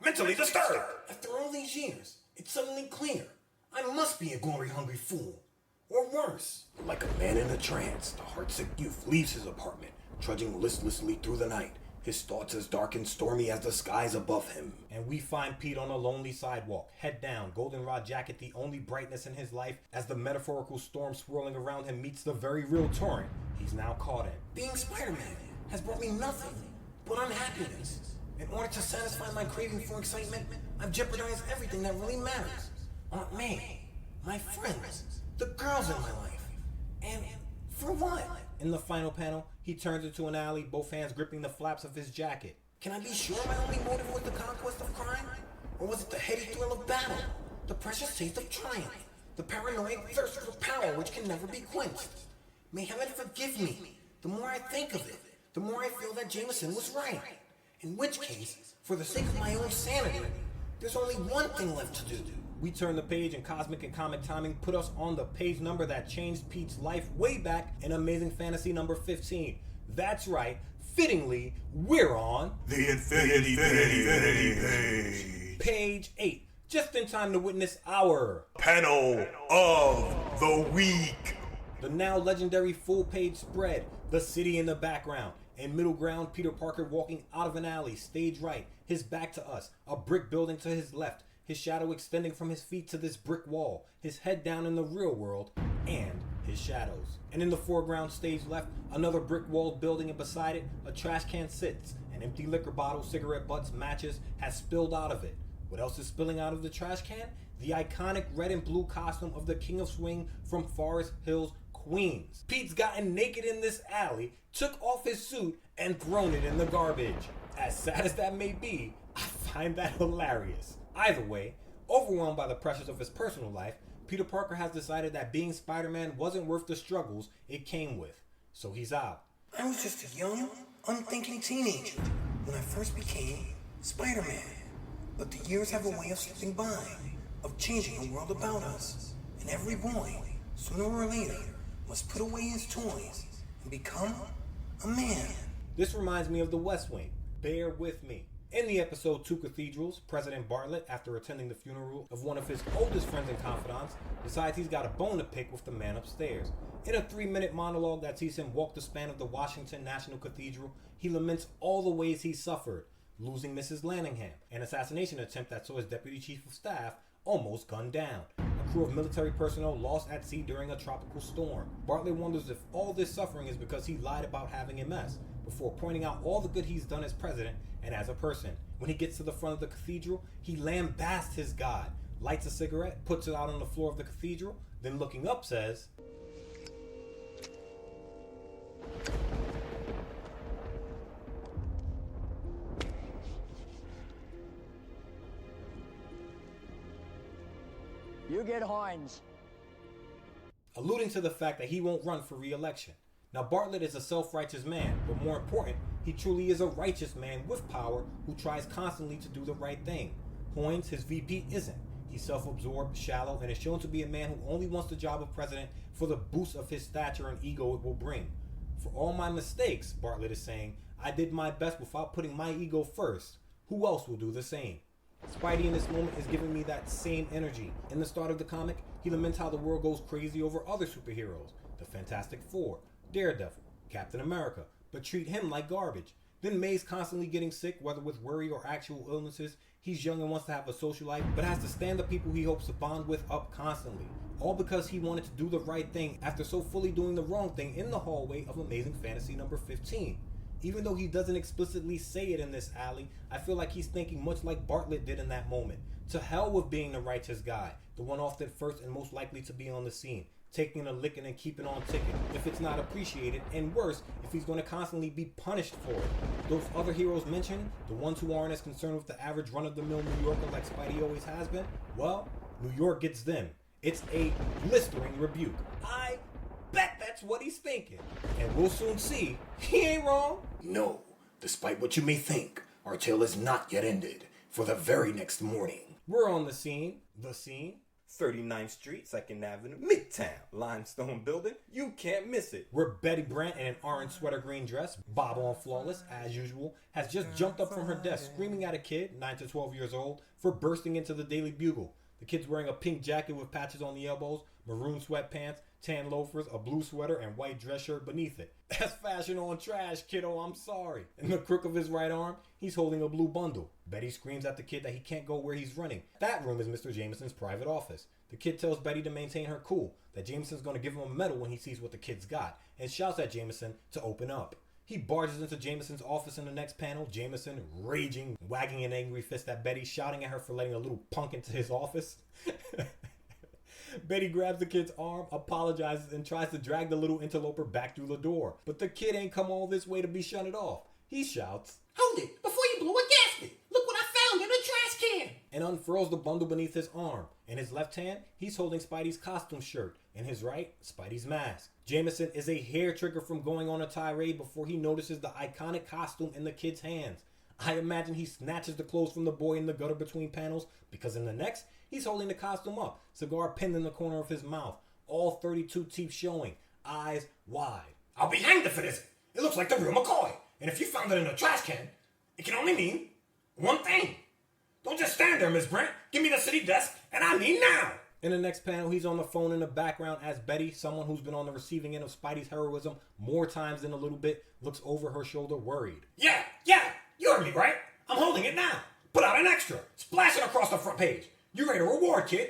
S4: Mentally disturbed!
S1: After all these years, it's suddenly clear. I must be a glory-hungry fool. Or worse.
S4: Like a man in a trance, the heartsick youth leaves his apartment, trudging listlessly through the night, his thoughts as dark and stormy as the skies above him.
S1: And we find Pete on a lonely sidewalk, head down, goldenrod jacket the only brightness in his life, as the metaphorical storm swirling around him meets the very real torrent he's now caught in. Being Spider-Man has brought me nothing but unhappiness. In order to satisfy my craving for excitement, I've jeopardized everything that really matters. Aunt May, my friends, the girls in my life. And for what? In the final panel, he turns into an alley, both hands gripping the flaps of his jacket. Can I be sure my only motive was the conquest of crime? Or was it the heady thrill of battle? The precious taste of triumph? The paranoid thirst for power which can never be quenched? May heaven forgive me. The more I think of it, the more I feel that Jameson was right. In which case, for the sake of my own sanity, there's only one thing left to do. We turn the page and cosmic and comic timing put us on the page number that changed Pete's life way back in Amazing Fantasy number 15. That's right, fittingly, we're on
S4: The Infinity Page.
S1: page 8, just in time to witness our
S4: Panel of the Week.
S1: the now legendary full-page spread, the city in the background. In middle ground, Peter Parker walking out of an alley, stage right, his back to us, a brick building to his left. his shadow extending from his feet to this brick wall, his head down in the real world, and his shadows. And in the foreground stage left, another brick walled building, and beside it, a trash can sits. An empty liquor bottle, cigarette butts, matches has spilled out of it. What else is spilling out of the trash can? The iconic red and blue costume of the King of Swing from Forest Hills, Queens. Pete's gotten naked in this alley, took off his suit, and thrown it in the garbage. As sad as that may be, I find that hilarious. Either way, overwhelmed by the pressures of his personal life, Peter Parker has decided that being Spider-Man wasn't worth the struggles it came with. So he's out.
S4: I was just a young, unthinking teenager when I first became Spider-Man. But the years have a way of slipping by, of changing the world about us. And every boy, sooner or later, must put away his toys and become a man.
S1: This reminds me of The West Wing. Bear with me. In the episode Two Cathedrals, President Bartlett, after attending the funeral of one of his oldest friends and confidants, decides he's got a bone to pick with the man upstairs. In a 3-minute monologue that sees him walk the span of the Washington National Cathedral, he laments all the ways he suffered, losing Mrs. Lanningham, an assassination attempt that saw his deputy chief of staff almost gunned down, a crew of military personnel lost at sea during a tropical storm. Bartlett wonders if all this suffering is because he lied about having MS, before pointing out all the good he's done as president and as a person. When he gets to the front of the cathedral, he lambasts his God, lights a cigarette, puts it out on the floor of the cathedral, then looking up says,
S5: You get horns.
S1: alluding to the fact that he won't run for re-election. Now, Bartlett is a self-righteous man, but more important, he truly is a righteous man with power who tries constantly to do the right thing. Hoynes, his VP, isn't. He's self-absorbed, shallow, and is shown to be a man who only wants the job of president for the boost of his stature and ego it will bring. For all my mistakes, Bartlett is saying, I did my best without putting my ego first. Who else will do the same? Spidey in this moment is giving me that same energy. In the start of the comic, he laments how the world goes crazy over other superheroes, the Fantastic Four, Daredevil, Captain America, but treat him like garbage. Then May's constantly getting sick, whether with worry or actual illnesses. He's young and wants to have a social life, but has to stand the people he hopes to bond with up constantly. All because he wanted to do the right thing after so fully doing the wrong thing in the hallway of Amazing Fantasy number 15. Even though he doesn't explicitly say it in this alley, I feel like he's thinking much like Bartlett did in that moment. To hell with being the righteous guy, the one often first and most likely to be on the scene, taking a licking and keeping on ticking if it's not appreciated, and worse, if he's going to constantly be punished for it. Those other heroes mentioned, the ones who aren't as concerned with the average run-of-the-mill New Yorker like Spidey always has been, well, New York gets them. It's a blistering rebuke. I bet that's what he's thinking. And we'll soon see. He ain't wrong.
S4: No, despite what you may think, our tale is not yet ended. For the very next morning,
S1: We're on the scene. 39th Street, 2nd Avenue, Midtown, limestone building. You can't miss it. Where Betty Brant in an orange sweater green dress, bob on flawless, as usual, has just jumped up from her desk screaming at a kid, 9 to 12 years old, for bursting into the Daily Bugle. The kid's wearing a pink jacket with patches on the elbows, maroon sweatpants, tan loafers, a blue sweater, and white dress shirt beneath it. That's fashion on trash, kiddo, I'm sorry. In the crook of his right arm, he's holding a blue bundle. Betty screams at the kid that he can't go where he's running. That room is Mr. Jameson's private office. The kid tells Betty to maintain her cool, that Jameson's going to give him a medal when he sees what the kid's got, and shouts at Jameson to open up. He barges into Jameson's office in the next panel, Jameson raging, wagging an angry fist at Betty, shouting at her for letting a little punk into his office. Betty grabs the kid's arm, apologizes, and tries to drag the little interloper back through the door. But the kid ain't come all this way to be shunted off. He shouts,
S6: Hold it, before you blow a gasket. Look what I found in the trash can.
S1: and unfurls the bundle beneath his arm. In his left hand, he's holding Spidey's costume shirt. In his right, Spidey's mask. Jameson is a hair trigger from going on a tirade before he notices the iconic costume in the kid's hands. I imagine he snatches the clothes from the boy in the gutter between panels, because in the next, he's holding the costume up, cigar pinned in the corner of his mouth, all 32 teeth showing, eyes wide.
S6: I'll be hanged if it isn't. It looks like the real McCoy. And if you found it in a trash can, it can only mean one thing. Don't just stand there, Miss Brent. Give me the city desk, and I mean now.
S1: In the next panel, he's on the phone in the background as Betty, someone who's been on the receiving end of Spidey's heroism more times than a little bit, looks over her shoulder worried.
S6: Yeah, you heard me, right? I'm holding it now. Put out an extra. Splash it across the front page. You ready to reward, kid?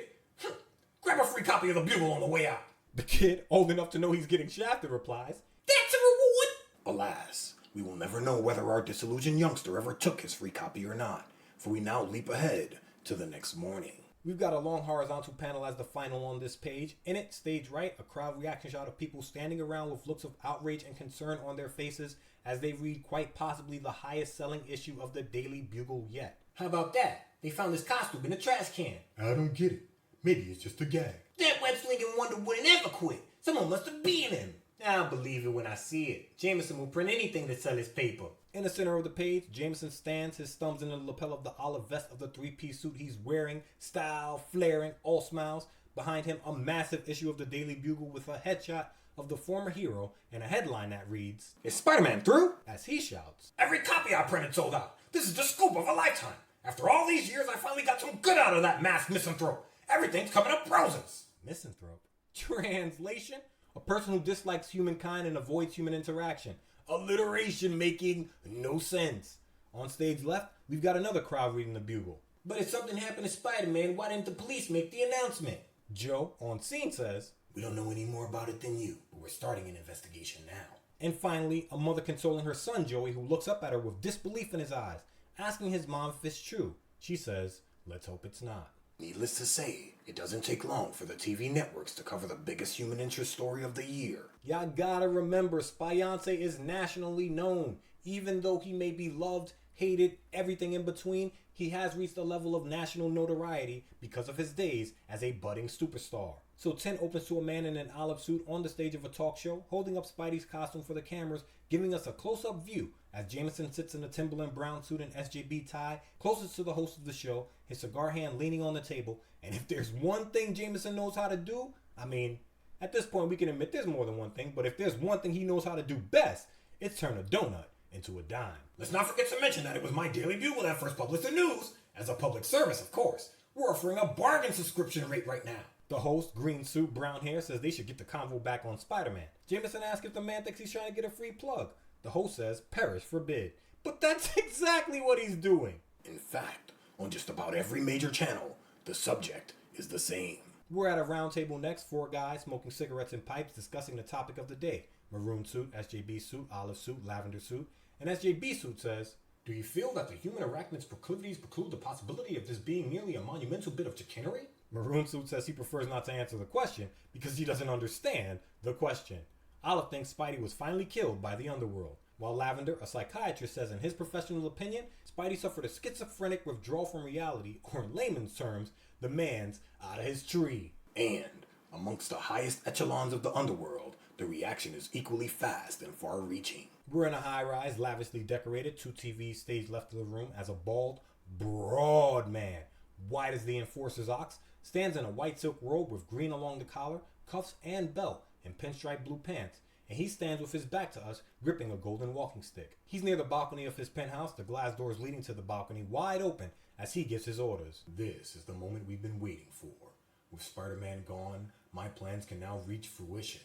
S6: Grab a free copy of the Bugle on the way out.
S1: The kid, old enough to know he's getting shafted, replies,
S6: That's a reward! Alas, we will never know whether our disillusioned youngster ever took his free copy or not, for we now leap ahead to the next morning.
S1: We've got a long horizontal panel as the final on this page. In it, stage right, a crowd reaction shot of people standing around with looks of outrage and concern on their faces as they read quite possibly the highest selling issue of the Daily Bugle yet.
S6: How about that? They found his costume in a trash can.
S1: I don't get it. Maybe it's just a gag.
S6: That web-slinging wonder wouldn't ever quit. Someone must have beaten him. I'll believe it when I see it. Jameson will print anything to sell his paper.
S1: In the center of the page, Jameson stands, his thumbs in the lapel of the olive vest of the three-piece suit he's wearing, style, flaring, all smiles. Behind him, a massive issue of the Daily Bugle with a headshot of the former hero and a headline that reads,
S6: Is Spider-Man through?
S1: As he shouts,
S6: Every copy I printed sold out. This is the scoop of a lifetime. After all these years, I finally got some good out of that masked misanthrope. Everything's coming up roses.
S1: Misanthrope. Translation? A person who dislikes humankind and avoids human interaction. Alliteration making no sense. On stage left, we've got another crowd reading the Bugle.
S6: But if something happened to Spider-Man, why didn't the police make the announcement?
S1: Joe, on scene, says,
S6: We don't know any more about it than you, but we're starting an investigation now.
S1: And finally, a mother consoling her son, Joey, who looks up at her with disbelief in his eyes, asking his mom if it's true. She says, let's hope it's not.
S6: Needless to say, it doesn't take long for the TV networks to cover the biggest human interest story of the year.
S1: Y'all gotta remember, Spyonce is nationally known. Even though he may be loved, hated, everything in between, he has reached a level of national notoriety because of his days as a budding superstar. So 10 opens to a man in an olive suit on the stage of a talk show, holding up Spidey's costume for the cameras, giving us a close-up view as Jameson sits in a Timberland brown suit and SJB tie, closest to the host of the show, his cigar hand leaning on the table. And if there's one thing Jameson knows how to do, I mean, at this point we can admit there's more than one thing, but if there's one thing he knows how to do best, it's turn a donut into a dime.
S6: Let's not forget to mention that it was my Daily Bugle that first published the news. As a public service, of course. We're offering a bargain subscription rate right now.
S1: The host, green suit, brown hair, says they should get the convo back on Spider-Man. Jameson asks if the man thinks he's trying to get a free plug. The host says, perish forbid. But that's exactly what he's doing.
S6: In fact, on just about every major channel, the subject is the same.
S1: We're at a round table next, 4 guys smoking cigarettes and pipes discussing the topic of the day. Maroon suit, SJB suit, olive suit, lavender suit. And SJB suit says,
S6: Do you feel that the human arachnid's proclivities preclude the possibility of this being merely a monumental bit of chicanery?
S1: Maroon suit says he prefers not to answer the question because he doesn't understand the question. Olive thinks Spidey was finally killed by the underworld, while Lavender, a psychiatrist, says in his professional opinion, Spidey suffered a schizophrenic withdrawal from reality, or in layman's terms, the man's out of his tree.
S6: And, amongst the highest echelons of the underworld, the reaction is equally fast and far-reaching.
S1: We're in a high-rise, lavishly decorated, 2 TVs stage left of the room as a bald, broad man, white as the enforcer's ox, stands in a white silk robe with green along the collar, cuffs and belt, and pinstripe blue pants, and he stands with his back to us, gripping a golden walking stick. He's near the balcony of his penthouse, the glass doors leading to the balcony wide open as he gives his orders.
S6: This is the moment we've been waiting for. With Spider-Man gone, my plans can now reach fruition.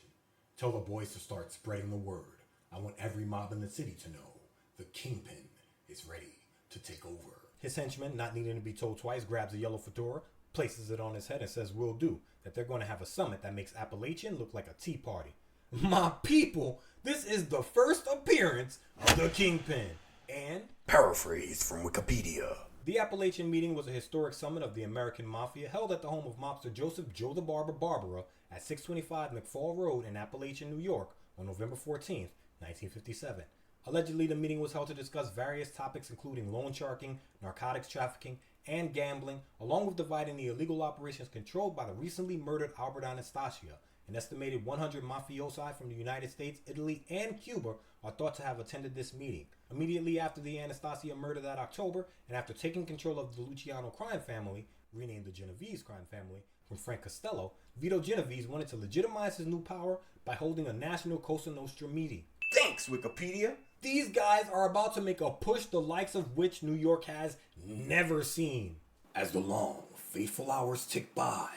S6: Tell the boys to start spreading the word. I want every mob in the city to know the Kingpin is ready to take over.
S1: His henchman, not needing to be told twice, grabs a yellow fedora, places it on his head and says will do, that they're going to have a summit that makes Appalachian look like a tea party. My people, this is the first appearance of the Kingpin. And
S6: paraphrase from Wikipedia.
S1: The Appalachian meeting was a historic summit of the American Mafia held at the home of mobster Joseph Joe the Barber Barbara at 625 McFall Road in Appalachian, New York on November 14th, 1957. Allegedly, the meeting was held to discuss various topics including loan sharking, narcotics trafficking, and gambling, along with dividing the illegal operations controlled by the recently murdered Albert Anastasia. An estimated 100 mafiosi from the United States, Italy, and Cuba are thought to have attended this meeting. Immediately after the Anastasia murder that October, and after taking control of the Luciano crime family, renamed the Genovese crime family, from Frank Costello, Vito Genovese wanted to legitimize his new power by holding a national Cosa Nostra meeting.
S6: Thanks, Wikipedia.
S1: These guys are about to make a push the likes of which New York has never seen.
S6: As the long, fateful hours tick by,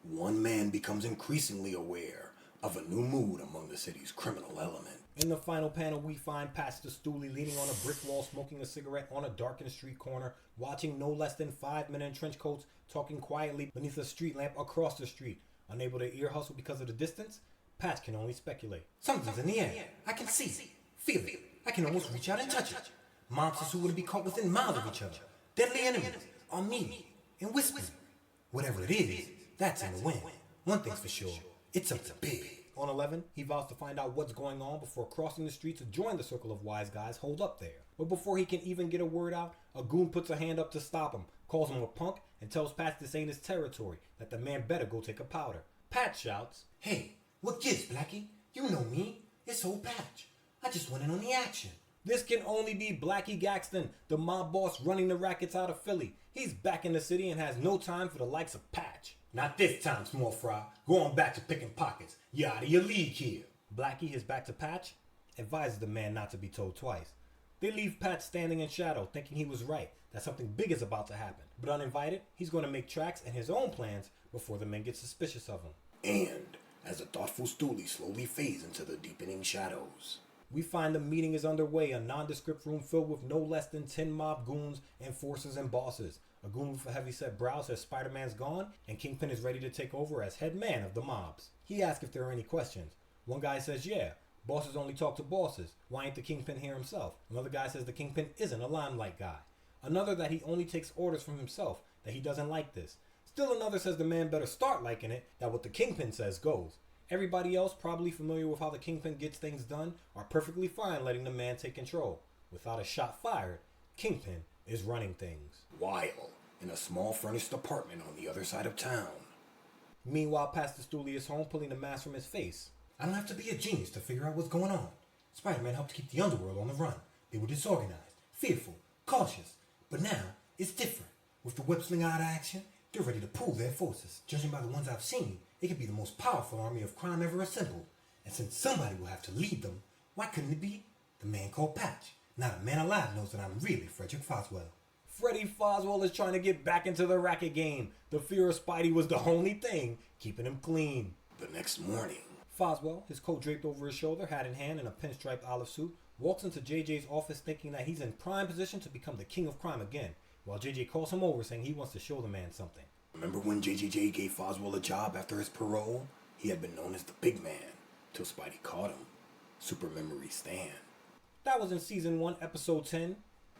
S6: one man becomes increasingly aware of a new mood among the city's criminal element.
S1: In the final panel, we find Pastor Stooley leaning on a brick wall, smoking a cigarette on a darkened street corner, watching no less than 5 men in trench coats talking quietly beneath a street lamp across the street. Unable to ear hustle because of the distance, Patch can only speculate.
S4: Something's in the air. I can see, feel it. I can almost reach out and touch it. Monsters who would be caught within miles of each other. Deadly enemies are meeting and whispering. Whatever it is, that's in the wind. One thing's for sure, it's something big.
S1: On 11, he vows to find out what's going on before crossing the street to join the circle of wise guys holed up there. But before he can even get a word out, a goon puts a hand up to stop him, calls him a punk, and tells Patch this ain't his territory, that the man better go take a powder. Patch shouts,
S4: Hey, what gives, Blackie? You know me. It's old Patch. I just went in on the action.
S1: This can only be Blackie Gaxton, the mob boss running the rackets out of Philly. He's back in the city and has no time for the likes of Patch.
S6: Not this time, small fry. Go on back to picking pockets. You're out of your league here.
S1: Blackie, his back to Patch, advises the man not to be told twice. They leave Patch standing in shadow, thinking he was right, that something big is about to happen. But uninvited, he's going to make tracks and his own plans before the men get suspicious of him.
S6: And as the thoughtful Stooley slowly fades into the deepening shadows,
S1: we find the meeting is underway, a nondescript room filled with no less than 10 mob goons, enforcers, and bosses. A goon with a heavy-set brow says Spider-Man's gone, and Kingpin is ready to take over as head man of the mobs. He asks if there are any questions. One guy says, yeah, bosses only talk to bosses. Why ain't the Kingpin here himself? Another guy says the Kingpin isn't a limelight guy. Another that he only takes orders from himself, that he doesn't like this. Still another says the man better start liking it, that what the Kingpin says goes. Everybody else, probably familiar with how the Kingpin gets things done, are perfectly fine letting the man take control. Without a shot fired, Kingpin is running things.
S6: while in a small furnished apartment on the other side of town.
S1: Meanwhile, Pastor Stooley is home, pulling the mask from his face.
S4: I don't have to be a genius to figure out what's going on. Spider-Man helped keep the underworld on the run. They were disorganized, fearful, cautious. But now, it's different. With the web sling out of action, they're ready to pool their forces. Judging by the ones I've seen, it could be the most powerful army of crime ever assembled. And since somebody will have to lead them, why couldn't it be the man called Patch? Not a man alive knows that I'm really Frederick Foswell.
S1: Freddy Foswell is trying to get back into the racket game. The fear of Spidey was the only thing keeping him clean.
S6: The next morning,
S1: Foswell, his coat draped over his shoulder, hat in hand, in a pinstriped olive suit, walks into JJ's office thinking that he's in prime position to become the king of crime again, while JJ calls him over saying he wants to show the man something.
S6: remember when JJJ gave Foswell a job after his parole? He had been known as the big man, till Spidey caught him. Super memory stand.
S1: That was in Season 1, Episode 10,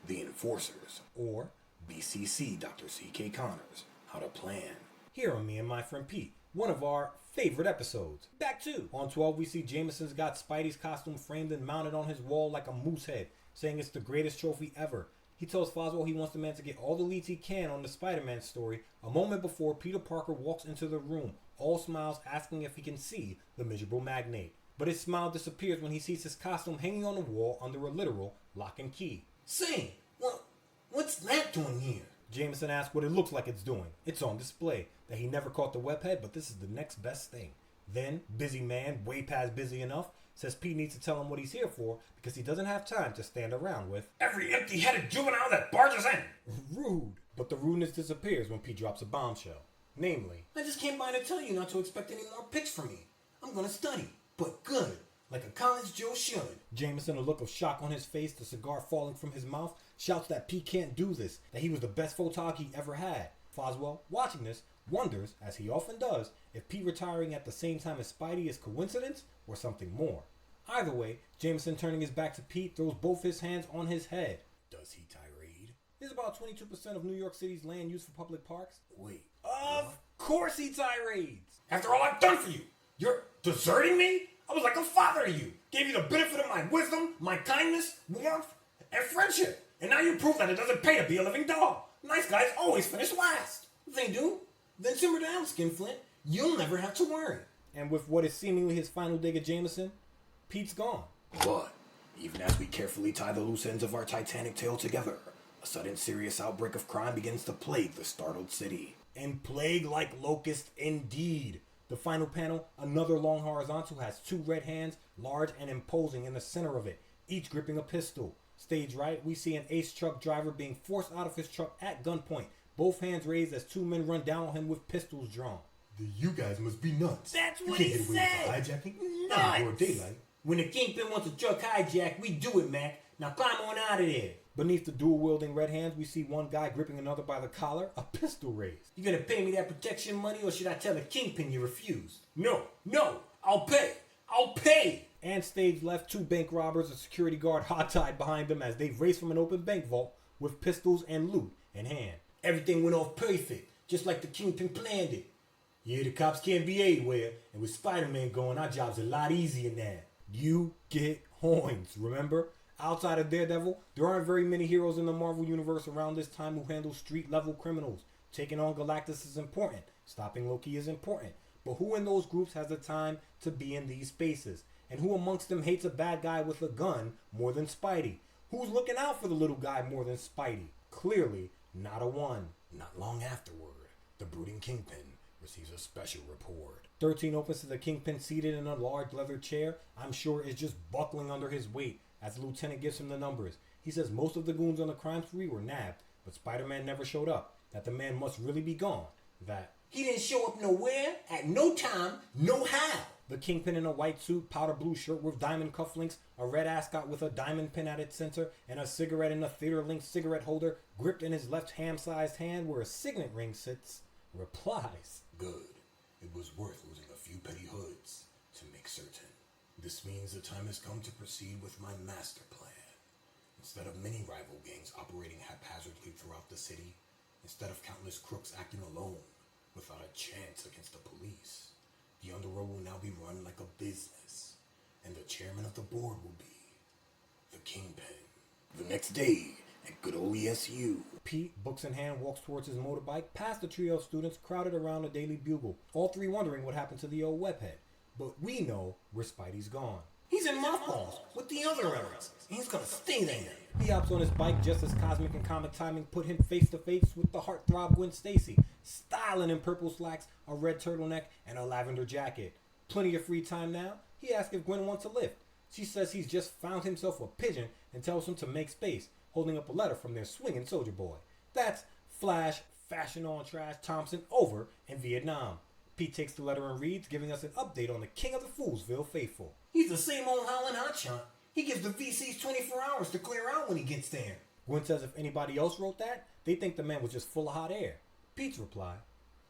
S6: The Enforcers,
S1: or
S6: BCC Dr. C.K. Connors, How to Plan.
S1: Here on Me and My Friend Pete, one of our favorite episodes. Back to on 12, we see Jameson's got Spidey's costume framed and mounted on his wall like a moose head, saying it's the greatest trophy ever. He tells Foswell he wants the man to get all the leads he can on the Spider-Man story a moment before Peter Parker walks into the room, all smiles, asking if he can see the miserable magnate. But his smile disappears when he sees his costume hanging on the wall under a literal lock and key.
S4: Say, what's that doing here?
S1: Jameson asks what it looks like it's doing. It's on display. That he never caught the webhead, but this is the next best thing. Then, busy man, way past busy enough, says Pete needs to tell him what he's here for because he doesn't have time to stand around with
S6: Every empty-headed juvenile that barges in!
S1: rude. But the rudeness disappears when Pete drops a bombshell. Namely,
S4: I just came by to tell you not to expect any more pics from me. I'm gonna study, but good, like a college Joe should.
S1: Jameson, a look of shock on his face, the cigar falling from his mouth, shouts that Pete can't do this, that he was the best photog he ever had. Foswell, watching this, wonders, as he often does, if Pete retiring at the same time as Spidey is coincidence or something more. Either way, Jameson, turning his back to Pete, throws both his hands on his head.
S6: Does he tirade?
S1: There's about 22% of New York City's land used for public parks.
S6: Wait.
S1: Of course he tirades!
S6: After all I've done for you, you're deserting me? I was like a father to you. Gave you the benefit of my wisdom, my kindness, warmth, and friendship. And now you prove that it doesn't pay to be a living dog. Nice guys always finish last.
S4: They do? Then simmer down, Skinflint. You'll never have to worry.
S1: And with what is seemingly his final dig at Jameson, Pete's gone.
S6: But even as we carefully tie the loose ends of our Titanic tale together, a sudden serious outbreak of crime begins to plague the startled city.
S1: And plague like locusts indeed. The final panel, another long horizontal, has two red hands, large and imposing, in the center of it, each gripping a pistol. Stage right, we see an Ace truck driver being forced out of his truck at gunpoint, both hands raised as two men run down on him with pistols drawn.
S6: You guys must be nuts.
S1: That's
S6: You
S1: what
S6: can't
S1: he
S6: get away
S1: said!
S6: with hijacking.
S1: Nuts!
S6: Broad daylight.
S1: When the Kingpin wants a truck hijack, we do it, Mac. Now climb on out of there. Beneath the dual-wielding red hands, we see one guy gripping another by the collar, a pistol raised. You gonna pay me that protection money, or should I tell the Kingpin you refused? No, I'll pay! And stage left, two bank robbers, a security guard hog-tied behind them as they race from an open bank vault with pistols and loot in hand. Everything went off perfect, just like the Kingpin planned it. Yeah, the cops can't be everywhere, and with Spider-Man going, our job's a lot easier now. You get Hoynes, remember? Outside of Daredevil, there aren't very many heroes in the Marvel Universe around this time who handle street-level criminals. Taking on Galactus is important. Stopping Loki is important. But who in those groups has the time to be in these spaces? And who amongst them hates a bad guy with a gun more than Spidey? Who's looking out for the little guy more than Spidey? Clearly, not a one.
S6: Not long afterward, the brooding Kingpin receives a special report.
S1: 13 opens to the Kingpin seated in a large leather chair. I'm sure is just buckling under his weight as the lieutenant gives him the numbers. He says most of the goons on the crime spree were nabbed, but Spider-Man never showed up. That the man must really be gone. That
S6: he didn't show up nowhere, at no time, no how.
S1: The Kingpin in a white suit, powder blue shirt with diamond cufflinks, a red ascot with a diamond pin at its center, and a cigarette in a theater-linked cigarette holder gripped in his left ham-sized hand where a signet ring sits, replies,
S6: Good. It was worth losing a few petty hoods to make certain. This means the time has come to proceed with my master plan. Instead of many rival gangs operating haphazardly throughout the city, instead of countless crooks acting alone without a chance against the police, the underworld will now be run like a business, and the chairman of the board will be the Kingpin. The next day, at good old ESU,
S1: Pete, books in hand, walks towards his motorbike past the trio of students crowded around the Daily Bugle, all three wondering what happened to the old webhead. But we know where Spidey's gone.
S6: He's in mothballs with the other errands, and he's gonna stay there.
S1: He hops on his bike just as cosmic and comic timing put him face to face with the heartthrob Gwen Stacy, styling in purple slacks, a red turtleneck, and a lavender jacket. Plenty of free time now. He asks if Gwen wants a lift. She says he's just found himself a pigeon and tells him to make space, holding up a letter from their swinging soldier boy. That's Flash, Fashion on Trash Thompson over in Vietnam. Pete takes the letter and reads, giving us an update on the King of the Foolsville faithful.
S6: He's the same old howling hotshot. He gives the VCs 24 hours to clear out when he gets there.
S1: Gwen says if anybody else wrote that, they think the man was just full of hot air. Pete's reply,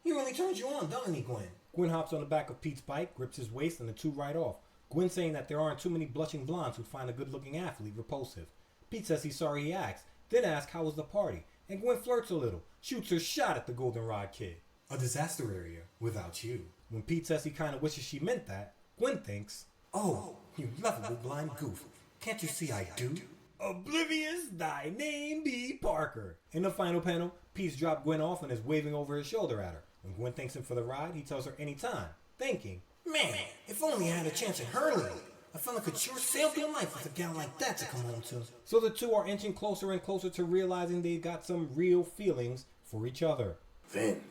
S6: He really turns you on, doesn't he, Gwen?
S1: Gwen hops on the back of Pete's bike, grips his waist, and the two ride off. Gwen saying that there aren't too many blushing blondes who'd find a good-looking athlete repulsive. Pete says he's sorry he asked, then asks how was the party, and Gwen flirts a little, shoots her shot at the Goldenrod kid.
S6: A disaster area without you.
S1: When Pete says he kinda wishes she meant that, Gwen thinks,
S6: Oh, you lovable blind goof. Can't you see I do?
S1: Oblivious, thy name be Parker. In the final panel, Pete's dropped Gwen off and is waving over his shoulder at her. When Gwen thanks him for the ride, he tells her anytime, thinking,
S6: Man, if only I had a chance at her league. I feel like I could sure save your life with a gal like that to come home to.
S1: So the two are inching closer and closer to realizing they've got some real feelings for each other.
S6: Then,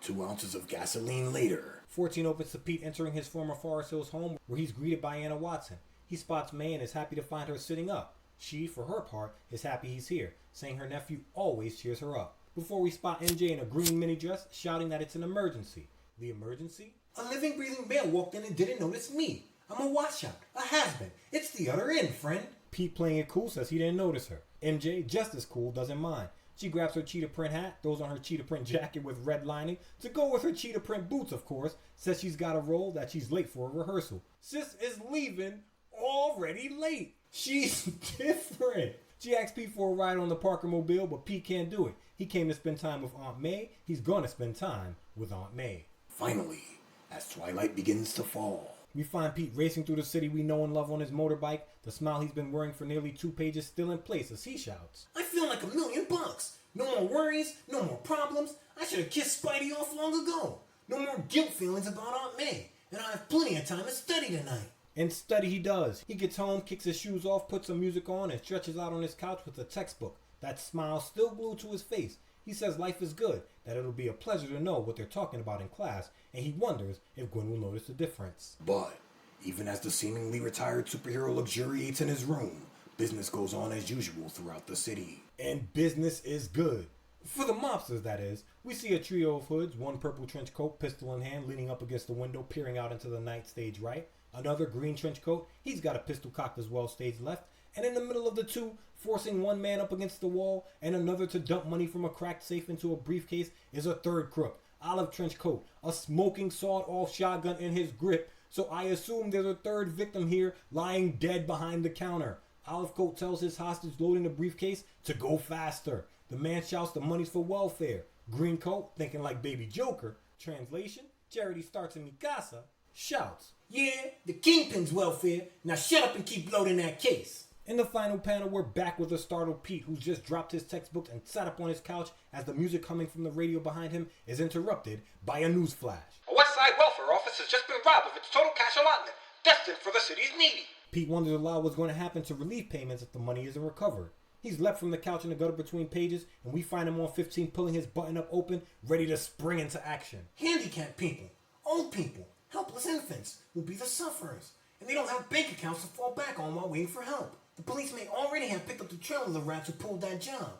S6: 2 ounces of gasoline later.
S1: 14 opens to Pete entering his former Forest Hills home where he's greeted by Anna Watson. He spots May and is happy to find her sitting up. She, for her part, is happy he's here, saying her nephew always cheers her up. Before we spot MJ in a green mini dress, shouting that it's an emergency. The emergency?
S6: A living, breathing bear walked in and didn't notice me. I'm a washout, a has-been. It's the other end, friend.
S1: Pete, playing it cool, says he didn't notice her. MJ, just as cool, doesn't mind. She grabs her cheetah print hat, throws on her cheetah print jacket with red lining, to go with her cheetah print boots, of course, says she's got a role, that she's late for a rehearsal. Sis is leaving already late. She's different. She asks Pete for a ride on the Parker Mobile, but Pete can't do it. He came to spend time with Aunt May. He's gonna spend time with Aunt May.
S6: Finally, as twilight begins to fall,
S1: we find Pete racing through the city we know and love on his motorbike, the smile he's been wearing for nearly 2 pages still in place as he shouts,
S6: I feel like $1,000,000. No more worries, no more problems. I should have kissed Spidey off long ago. No more guilt feelings about Aunt May. And I have plenty of time to study tonight.
S1: And study he does. He gets home, kicks his shoes off, puts some music on, and stretches out on his couch with a textbook. That smile still glued to his face. He says life is good, that it'll be a pleasure to know what they're talking about in class, and he wonders if Gwen will notice the difference.
S6: But, even as the seemingly retired superhero luxuriates in his room, business goes on as usual throughout the city.
S1: And business is good. For the mobsters, that is. We see a trio of hoods, one purple trench coat, pistol in hand, leaning up against the window, peering out into the night stage right. Another green trench coat, he's got a pistol cocked as well, stays left. And in the middle of the two, forcing one man up against the wall and another to dump money from a cracked safe into a briefcase, is a third crook. Olive trench coat, a smoking sawed-off shotgun in his grip. So I assume there's a third victim here lying dead behind the counter. Olive coat tells his hostage loading the briefcase to go faster. The man shouts the money's for welfare. Green coat, thinking like Baby Joker. Translation, Charity starts in Mikasa, shouts, "Yeah, the kingpin's welfare. Now shut up and keep loading that case." In the final panel, we're back with a startled Pete who's just dropped his textbook and sat up on his couch as the music coming from the radio behind him is interrupted by a news flash.
S6: A West Side welfare office has just been robbed of its total cash allotment, destined for the city's needy.
S1: Pete wonders aloud what's going to happen to relief payments if the money isn't recovered. He's leapt from the couch in the gutter between pages, and we find him on 15 pulling his button up open, ready to spring into action.
S4: Handicapped people, old people, helpless infants will be the sufferers, and they don't have bank accounts to fall back on while waiting for help. The police may already have picked up the trail of the rats who pulled that job,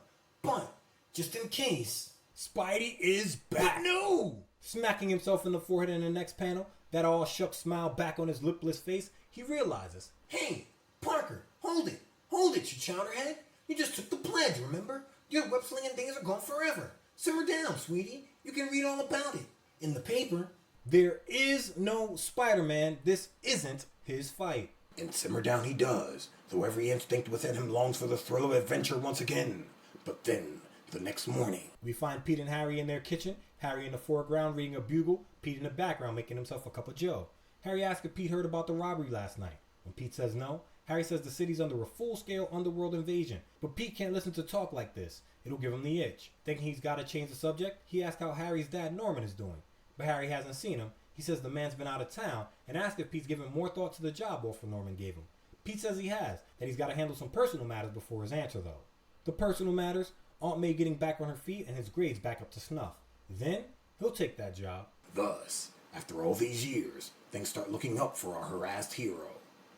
S4: but just in case,
S1: Spidey is back.
S4: But no!
S1: Smacking himself in the forehead in the next panel, that all shuck smile back on his lipless face, he realizes,
S4: Hey, Parker, hold it, you chowderhead. You just took the pledge, remember? Your web-slinging days are gone forever. Simmer down, sweetie. You can read all about it in the paper.
S1: there is no Spider-Man. This isn't his fight.
S6: And simmer down he does, though every instinct within him longs for the thrill of adventure once again. But then, the next morning,
S1: We find Pete and Harry in their kitchen. Harry in the foreground reading a bugle. Pete in the background making himself a cup of joe. Harry asks if Pete heard about the robbery last night. When Pete says no, Harry says the city's under a full-scale underworld invasion. But Pete can't listen to talk like this. It'll give him the itch. Thinking he's got to change the subject, he asks how Harry's dad Norman is doing. But Harry hasn't seen him. He says the man's been out of town and asks if Pete's given more thought to the job offer Norman gave him. Pete says he has, that he's got to handle some personal matters before his answer though. The personal matters, Aunt May getting back on her feet and his grades back up to snuff. Then, he'll take that job.
S6: thus, after all these years, things start looking up for our harassed hero.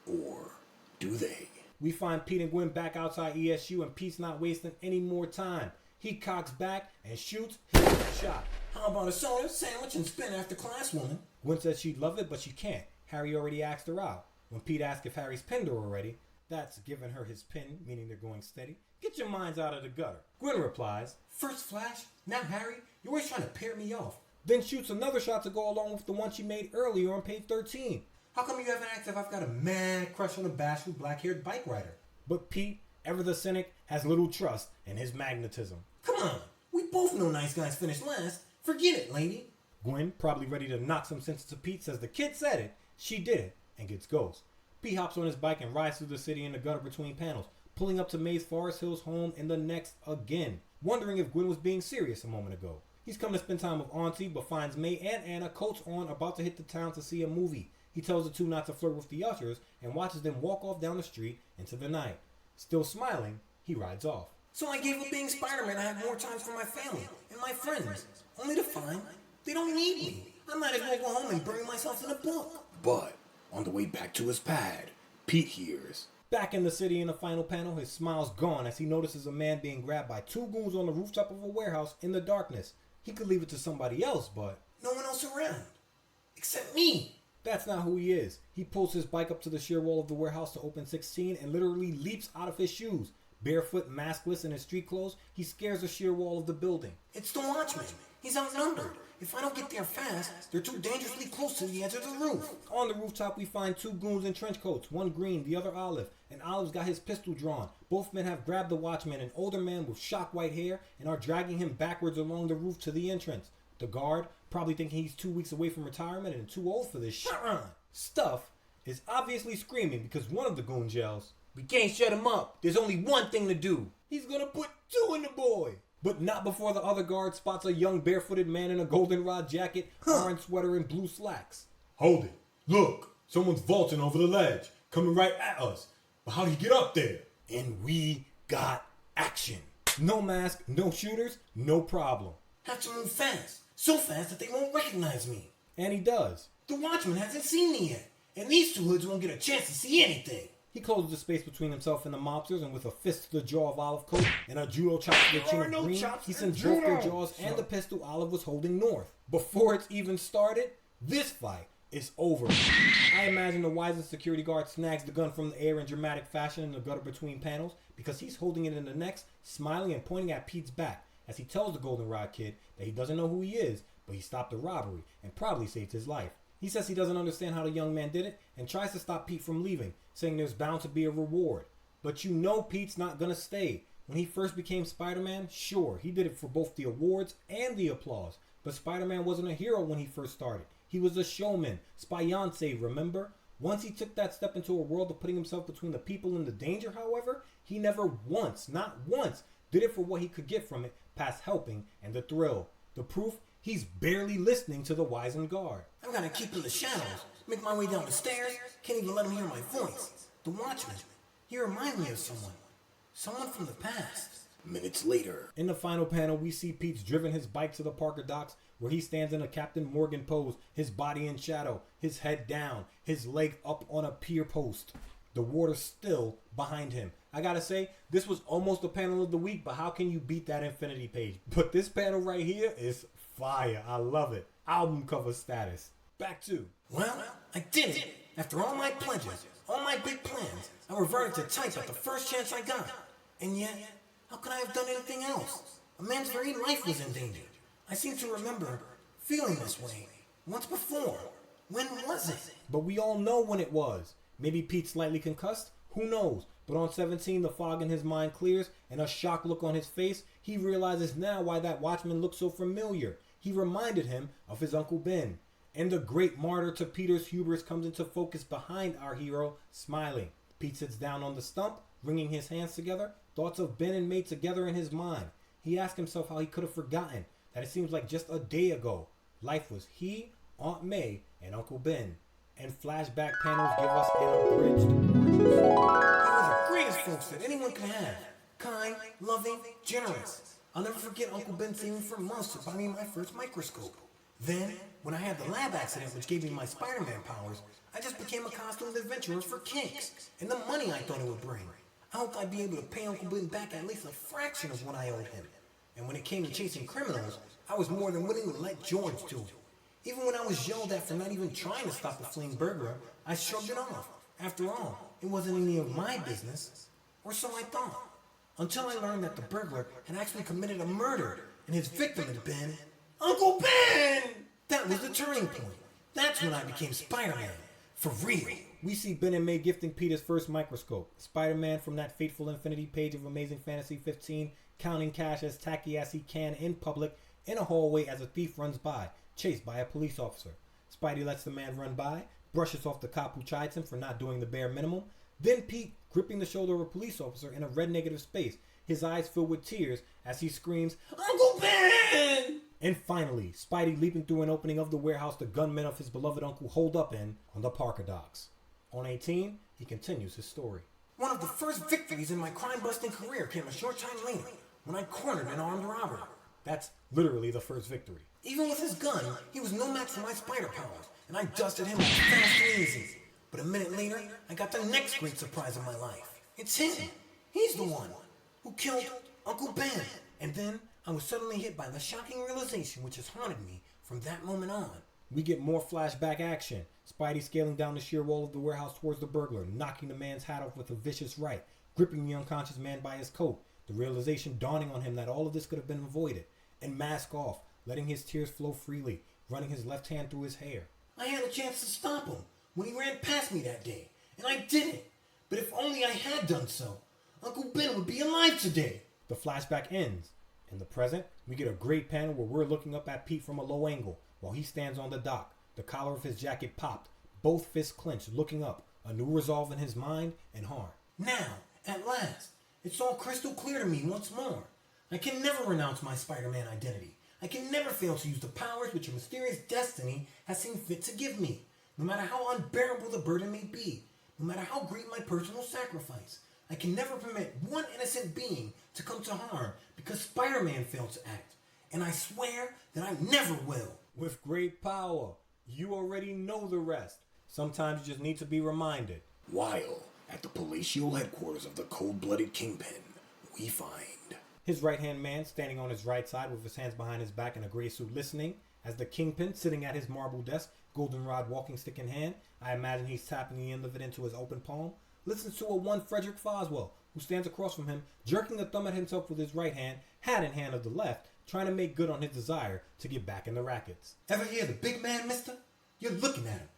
S6: Or do they?
S1: We find Pete and Gwen back outside ESU and Pete's not wasting any more time. He cocks back and shoots his shot.
S4: How about a soda, sandwich, and spin after class, woman?
S1: Gwen says she'd love it, but she can't. Harry already asked her out. When Pete asks if Harry's pinned her already, that's giving her his pin, meaning they're going steady. Get your minds out of the gutter. Gwen replies,
S4: First Flash, now Harry, you're always trying to pair me off.
S1: then shoots another shot to go along with the one she made earlier on page 13.
S4: How come you haven't asked if I've got a mad crush on a bashful black-haired bike rider?
S1: But Pete, ever the cynic, has little trust in his magnetism.
S4: Come on, we both know nice guys finish last. Forget it, lady.
S1: Gwen, probably ready to knock some sense into Pete, says the kid said it, she did it, and gets ghost. Pete hops on his bike and rides through the city in the gutter between panels, pulling up to May's Forest Hills home in the next again, wondering if Gwen was being serious a moment ago. He's come to spend time with Auntie, but finds May and Anna coats on about to hit the town to see a movie. He tells the two not to flirt with the ushers and watches them walk off down the street into the night. Still smiling, he rides off.
S4: So I gave up being Spider-Man. I had more time for my family and my friends, only to find they don't need me. I might as well go home and bury myself in a book.
S6: But, on the way back to his pad, Pete hears,
S1: Back in the city in the final panel, his smile's gone as he notices a man being grabbed by two goons on the rooftop of a warehouse in the darkness. He could leave it to somebody else, but
S4: No one else around, except me.
S1: that's not who he is. He pulls his bike up to the sheer wall of the warehouse to open 16 and literally leaps out of his shoes. Barefoot, maskless, in his street clothes, he scares the sheer wall of the building.
S4: It's the Watchman. He's outnumbered. If I don't get there fast, they're too dangerously close to the edge of the roof.
S1: On the rooftop, we find two goons in trench coats, one green, the other olive, and Olive's got his pistol drawn. Both men have grabbed the Watchman, an older man with shock white hair, and are dragging him backwards along the roof to the entrance. The guard, probably thinking he's 2 weeks away from retirement and too old for this shit, stuff, is obviously screaming because one of the goons yells, "We can't shut him up. There's only one thing to do. He's gonna put two in the boy." But not before the other guard spots a young barefooted man in a goldenrod jacket, orange sweater, and blue slacks.
S5: Hold it. Look, someone's vaulting over the ledge, coming right at us. But how'd he get up there?
S1: And we got action. No mask, no shooters, no problem.
S4: Have to move fast. So fast that they won't recognize me.
S1: And he does.
S4: The Watchman hasn't seen me yet. And these two hoods won't get a chance to see anything.
S1: He closes the space between himself and the mobsters, and with a fist to the jaw of Olive Coat and a judo chop to the chin of Green, he sends both their jaws and the pistol Olive was holding north. Before it's even started, this fight it's over. I imagine the wisest security guard snags the gun from the air in dramatic fashion in the gutter between panels because he's holding it in the next, smiling and pointing at Pete's back as he tells the Goldenrod kid that he doesn't know who he is, but he stopped the robbery and probably saved his life. He says he doesn't understand how the young man did it and tries to stop Pete from leaving, saying there's bound to be a reward. But you know Pete's not gonna stay. When he first became Spider-Man, sure, he did it for both the awards and the applause. But Spider-Man wasn't a hero when he first started. He was a showman, Spionce, remember? Once he took that step into a world of putting himself between the people and the danger, however, he never once, not once, did it for what he could get from it, past helping and the thrill. The proof, he's barely listening to the wizened guard.
S4: I'm gonna keep in the shadows, make my way down the stairs, can't even let him hear my voice. The Watchman, he reminds me of someone from the past.
S6: Minutes later.
S1: In the final panel, we see Pete's driven his bike to the Parker docks where he stands in a Captain Morgan pose, his body in shadow, his head down, his leg up on a pier post. The water still behind him. I gotta say, this was almost the panel of the week, but how can you beat that infinity page? But this panel right here is fire. I love it. Album cover status. Back to.
S4: Well, I did it. After all my pledges, all my big plans, I reverted to type at the first chance I got. And yet, how could I have done anything else? A man's very life was in danger. I seem to remember feeling this way once before. When was it?
S1: But we all know when it was. Maybe Pete's slightly concussed? Who knows? But on 17, the fog in his mind clears and a shocked look on his face. He realizes now why that Watchman looked so familiar. He reminded him of his Uncle Ben. And the great martyr to Peter's hubris comes into focus behind our hero, smiling. Pete sits down on the stump, wringing his hands together, thoughts of Ben and May together in his mind. He asks himself how he could have forgotten that it seems like just a day ago. Life was he, Aunt May, and Uncle Ben. And flashback panels give us an abridged origin story.
S4: They were the greatest folks that anyone could have. Kind, loving, generous. I'll never forget Uncle Ben saving for months to buy me my first microscope. Then, when I had the lab accident which gave me my Spider-Man powers, I just became a costumed adventurer for kicks, and the money I thought it would bring. I hoped I'd be able to pay Uncle Ben back at least a fraction of what I owed him. And when it came to chasing criminals, I was more than willing to let George do it. Even when I was yelled at for not even trying to stop the fleeing burglar, I shrugged it off. After all, it wasn't any of my business, or so I thought. Until I learned that the burglar had actually committed a murder, and his victim had been Uncle Ben! That was the turning point. That's when I became Spider-Man. For real.
S1: We see Ben and May gifting Pete his first microscope. Spider-Man from that fateful infinity page of Amazing Fantasy 15, counting cash as tacky as he can in public in a hallway as a thief runs by, chased by a police officer. Spidey lets the man run by, brushes off the cop who chides him for not doing the bare minimum. Then Pete, gripping the shoulder of a police officer in a red negative space, his eyes filled with tears as he screams, Uncle Ben! And finally, Spidey leaping through an opening of the warehouse the gunmen of his beloved uncle hold up in on the Parker docks. On 18, he continues his story.
S4: One of the first victories in my crime-busting career came a short time later when I cornered an armed robber.
S1: That's literally the first victory.
S4: Even with his gun, he was no match for my spider powers, and I dusted him fast and easy. But a minute later, I got the next great surprise of my life. It's him. He's the one who killed Uncle Ben. And then I was suddenly hit by the shocking realization which has haunted me from that moment on.
S1: We get more flashback action. Spidey scaling down the sheer wall of the warehouse towards the burglar, knocking the man's hat off with a vicious right, gripping the unconscious man by his coat, the realization dawning on him that all of this could have been avoided, and mask off, letting his tears flow freely, running his left hand through his hair.
S4: I had a chance to stop him when he ran past me that day, and I didn't. But if only I had done so, Uncle Ben would be alive today.
S1: The flashback ends. In the present, we get a great panel where we're looking up at Pete from a low angle while he stands on the dock. The collar of his jacket popped, both fists clenched, looking up, a new resolve in his mind and heart.
S4: Now, at last, it's all crystal clear to me once more. I can never renounce my Spider-Man identity. I can never fail to use the powers which a mysterious destiny has seen fit to give me, no matter how unbearable the burden may be, no matter how great my personal sacrifice. I can never permit one innocent being to come to harm because Spider-Man failed to act, and I swear that I never will.
S1: With great power, you already know the rest. Sometimes you just need to be reminded.
S6: While at the palatial headquarters of the cold-blooded Kingpin, we find
S1: his right-hand man standing on his right side with his hands behind his back in a gray suit listening, as the Kingpin, sitting at his marble desk, goldenrod walking stick in hand. I imagine he's tapping the end of it into his open palm. Listens to a one Frederick Foswell, who stands across from him, jerking a thumb at himself with his right hand, hat in hand of the left, trying to make good on his desire to get back in the rackets.
S5: Ever hear the big man, mister? You're looking at him.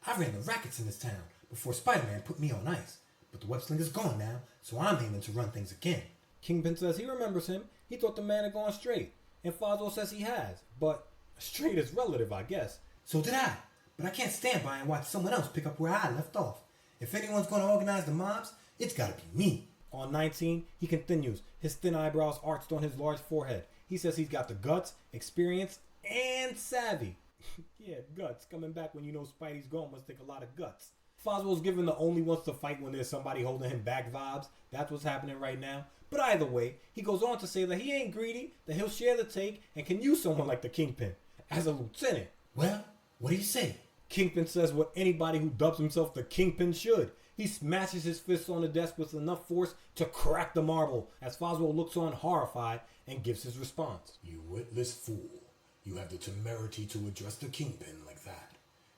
S5: I ran the rackets in this town before Spider-Man put me on ice. But the web-slinger's gone now, so I'm aiming to run things again.
S1: Kingpin says he remembers him. He thought the man had gone straight. And Foswell says he has. But straight is relative, I guess.
S5: So did I. But I can't stand by and watch someone else pick up where I left off. If anyone's going to organize the mobs, it's got to be me.
S1: On 19, he continues, his thin eyebrows arched on his large forehead. He says he's got the guts, experience, and savvy. Yeah, guts. Coming back when you know Spidey's gone must take a lot of guts. Foswell's given the only wants to fight when there's somebody holding him back vibes. That's what's happening right now. But either way, he goes on to say that he ain't greedy, that he'll share the take, and can use someone like the Kingpin as a lieutenant.
S5: Well, what do you say?
S1: Kingpin says what anybody who dubs himself the Kingpin should. He smashes his fists on the desk with enough force to crack the marble as Foswell looks on horrified and gives his response.
S5: You witless fool. You have the temerity to address the Kingpin like that.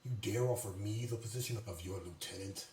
S5: You dare offer me the position of your lieutenant?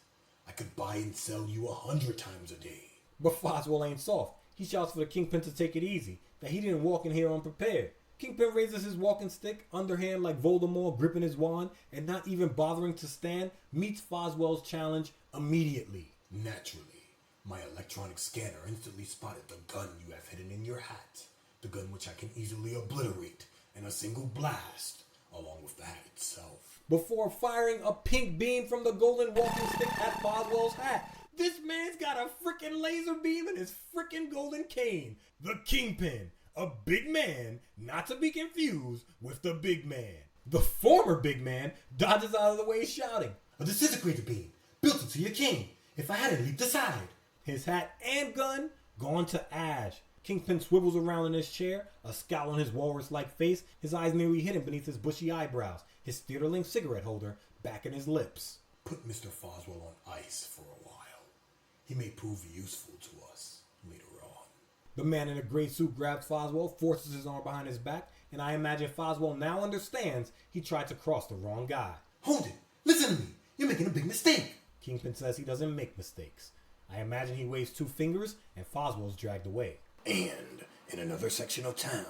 S5: I could buy and sell you 100 times a day.
S1: But Foswell ain't soft. He shouts for the Kingpin to take it easy, that he didn't walk in here unprepared. Kingpin raises his walking stick, underhand like Voldemort, gripping his wand, and not even bothering to stand, meets Foswell's challenge immediately.
S5: Naturally, my electronic scanner instantly spotted the gun you have hidden in your hat. The gun which I can easily obliterate in a single blast, along with the hat itself.
S1: Before firing a pink beam from the golden walking stick at Foswell's hat. This man's got a freaking laser beam in his freaking golden cane. The Kingpin. A big man, not to be confused with the big man. The former big man dodges out of the way shouting,
S5: A disintegrator beam, built into your cane. If I hadn't leaped aside.
S1: His hat and gun gone to ash. Kingpin swivels around in his chair, a scowl on his walrus-like face, his eyes nearly hidden beneath his bushy eyebrows, his theaterling cigarette holder back in his lips.
S5: Put Mr. Foswell on ice for a while. He may prove useful to us later on.
S1: The man in a gray suit grabs Foswell, forces his arm behind his back, and I imagine Foswell now understands he tried to cross the wrong guy.
S5: Hold it! Listen to me! You're making a big mistake!
S1: Kingpin says he doesn't make mistakes. I imagine he waves two fingers, and Foswell's dragged away.
S5: And in another section of town,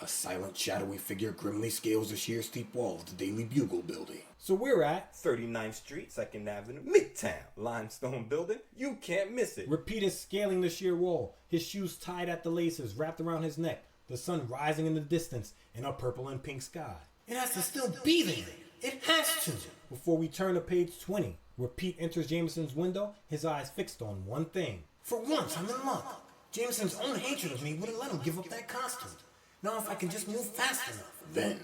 S5: a silent, shadowy figure grimly scales the sheer steep wall of the Daily Bugle building.
S1: So we're at
S7: 39th Street, 2nd Avenue, Midtown. Limestone building. You can't miss it.
S1: Repeat is scaling the sheer wall, his shoes tied at the laces, wrapped around his neck, the sun rising in the distance in a purple and pink sky.
S5: It has to still be there. It has to.
S1: Before we turn to page 20, Repeat enters Jameson's window, his eyes fixed on one thing.
S5: For once, I'm in luck. Jameson's own hatred of me wouldn't let him give up that costume. Now if I can just move fast enough. Then,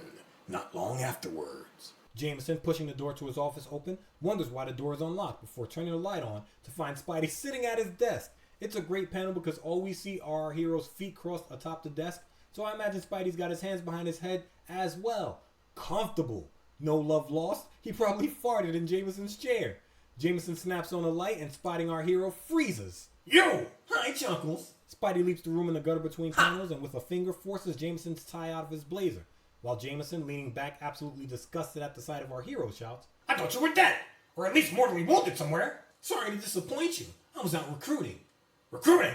S5: not long afterwards.
S1: Jameson, pushing the door to his office open, wonders why the door is unlocked before turning the light on to find Spidey sitting at his desk. It's a great panel because all we see are our hero's feet crossed atop the desk, so I imagine Spidey's got his hands behind his head as well. Comfortable. No love lost. He probably farted in Jameson's chair. Jameson snaps on a light and spotting our hero freezes.
S5: Yo! Hi, Chuckles!
S1: Spidey leaps the room in the gutter between panels and with a finger forces Jameson's tie out of his blazer. While Jameson, leaning back absolutely disgusted at the sight of our hero, shouts,
S5: I thought you were dead! Or at least mortally wounded somewhere! Sorry to disappoint you. I was out recruiting. Recruiting?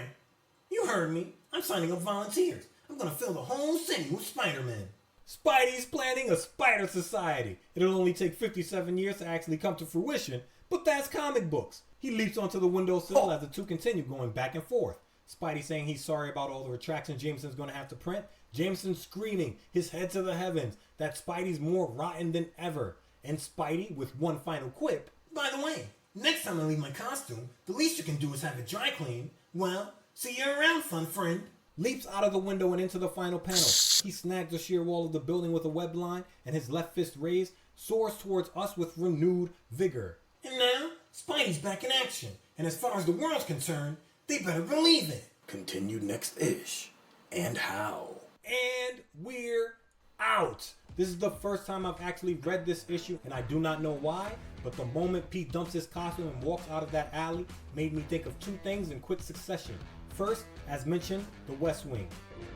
S5: You heard me. I'm signing up volunteers. I'm gonna fill the whole city with Spider-Man.
S1: Spidey's planning a spider society. It'll only take 57 years to actually come to fruition, but that's comic books. He leaps onto the windowsill as the two continue going back and forth. Spidey saying he's sorry about all the retractions Jameson's going to have to print. Jameson screaming, his head to the heavens, that Spidey's more rotten than ever. And Spidey, with one final quip,
S5: By the way, next time I leave my costume, the least you can do is have it dry clean. Well, see you around, fun friend.
S1: Leaps out of the window and into the final panel. He snags the sheer wall of the building with a web line, and his left fist raised, soars towards us with renewed vigor.
S5: And now, Spidey's back in action. And as far as the world's concerned, they better believe it. Continued next-ish. And how?
S1: And we're out. This is the first time I've actually read this issue, and I do not know why, but the moment Pete dumps his costume and walks out of that alley made me think of two things in quick succession. First, as mentioned, the West Wing.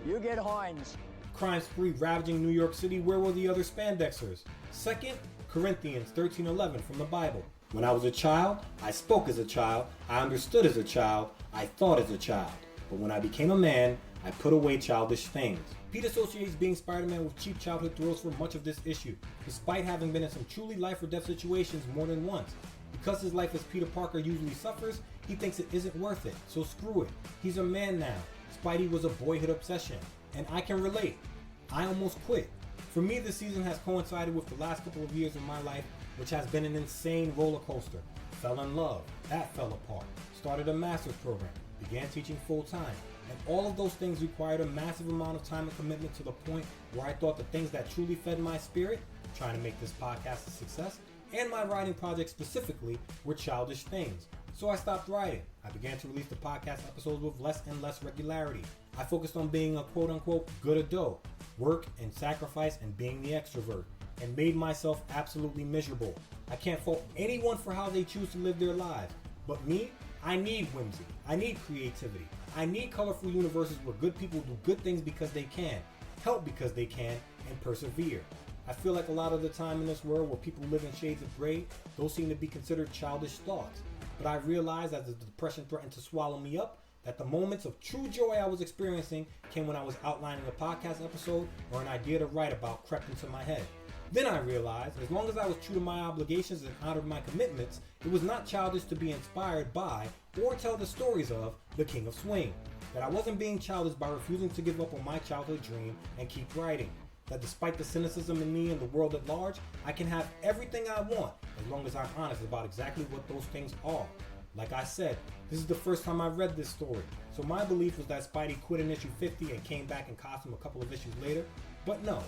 S8: You get horns.
S1: Crime spree ravaging New York City, where were the other spandexers? Second, Corinthians 13:11 from the Bible. When I was a child, I spoke as a child, I understood as a child, I thought as a child. But when I became a man, I put away childish things. Pete associates being Spider-Man with cheap childhood thrills for much of this issue, despite having been in some truly life or death situations more than once. Because his life as Peter Parker usually suffers, he thinks it isn't worth it, so screw it. He's a man now. Spidey was a boyhood obsession, and I can relate. I almost quit. For me, this season has coincided with the last couple of years of my life, which has been an insane roller coaster. Fell in love, that fell apart. Started a master's program, began teaching full time, and all of those things required a massive amount of time and commitment to the point where I thought the things that truly fed my spirit, trying to make this podcast a success, and my writing project specifically, were childish things. So I stopped writing. I began to release the podcast episodes with less and less regularity. I focused on being a quote-unquote good adult, work and sacrifice and being the extrovert, and made myself absolutely miserable. I can't fault anyone for how they choose to live their lives, but me, I need whimsy, I need creativity, I need colorful universes where good people do good things because they can, help because they can, and persevere. I feel like a lot of the time in this world where people live in shades of gray, those seem to be considered childish thoughts. But I realized as the depression threatened to swallow me up, that the moments of true joy I was experiencing came when I was outlining a podcast episode or an idea to write about crept into my head. Then I realized, as long as I was true to my obligations and honored my commitments, it was not childish to be inspired by or tell the stories of the King of Swing. That I wasn't being childish by refusing to give up on my childhood dream and keep writing. That despite the cynicism in me and the world at large, I can have everything I want as long as I'm honest about exactly what those things are. Like I said, this is the first time I've read this story, so my belief was that Spidey quit in issue 50 and came back in costume a couple of issues later, but no.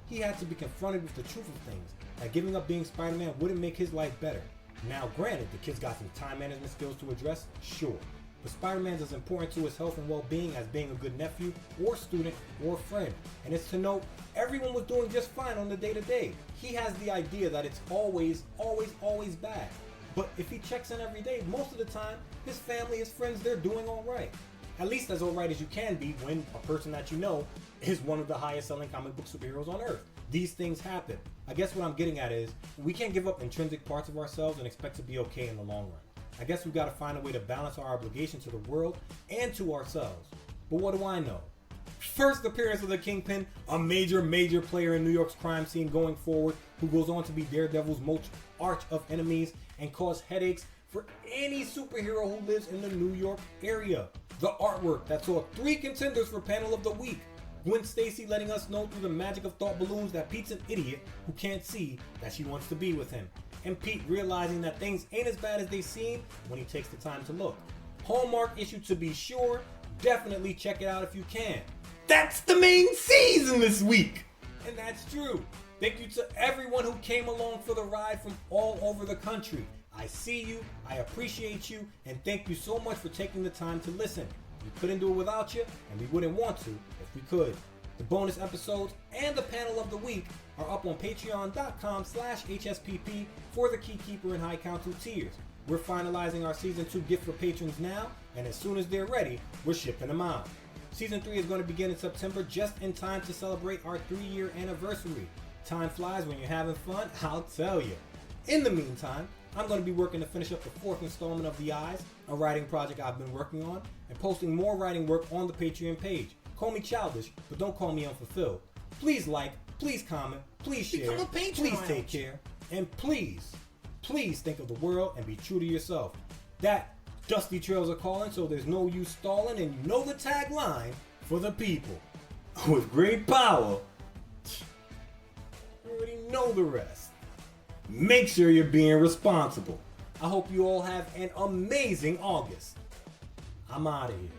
S1: He had to be confronted with the truth of things, that giving up being Spider-Man wouldn't make his life better. Now granted, the kid's got some time management skills to address, sure, but Spider-Man's as important to his health and well-being as being a good nephew, or student, or friend, and it's to note everyone was doing just fine on the day-to-day. He has the idea that it's always bad. But if he checks in every day, most of the time, his family, his friends, they're doing alright. At least as alright as you can be when a person that you know is one of the highest selling comic book superheroes on earth. These things happen. I guess what I'm getting at is, we can't give up intrinsic parts of ourselves and expect to be okay in the long run. I guess we've got to find a way to balance our obligation to the world and to ourselves. But what do I know? First appearance of the Kingpin, a major player in New York's crime scene going forward, who goes on to be Daredevil's most arch of enemies and cause headaches for any superhero who lives in the New York area. The artwork that saw 3 contenders for Panel of the Week. Gwen Stacy letting us know through the magic of thought balloons that Pete's an idiot who can't see that she wants to be with him. And Pete realizing that things ain't as bad as they seem when he takes the time to look. Hallmark issue to be sure, definitely check it out if you can. That's the main season this week! And that's true. Thank you to everyone who came along for the ride from all over the country. I see you, I appreciate you, and thank you so much for taking the time to listen. We couldn't do it without you, and we wouldn't want to if we could. The bonus episodes and the panel of the week are up on patreon.com/HSPP for the Keykeeper and High Council tiers. We're finalizing our Season 2 gift for patrons now, and as soon as they're ready, we're shipping them out. Season 3 is going to begin in September just in time to celebrate our 3-year anniversary. Time flies when you're having fun, I'll tell you. In the meantime, I'm going to be working to finish up the 4th installment of The Eyes, a writing project I've been working on, and posting more writing work on the Patreon page. Call me childish, but don't call me unfulfilled. Please like, please comment, please share, please take care, and please think of the world and be true to yourself. That dusty trails are calling, so there's no use stalling, and you know the tagline for the people. With great power, you already know the rest. Make sure you're being responsible. I hope you all have an amazing August. I'm out of here.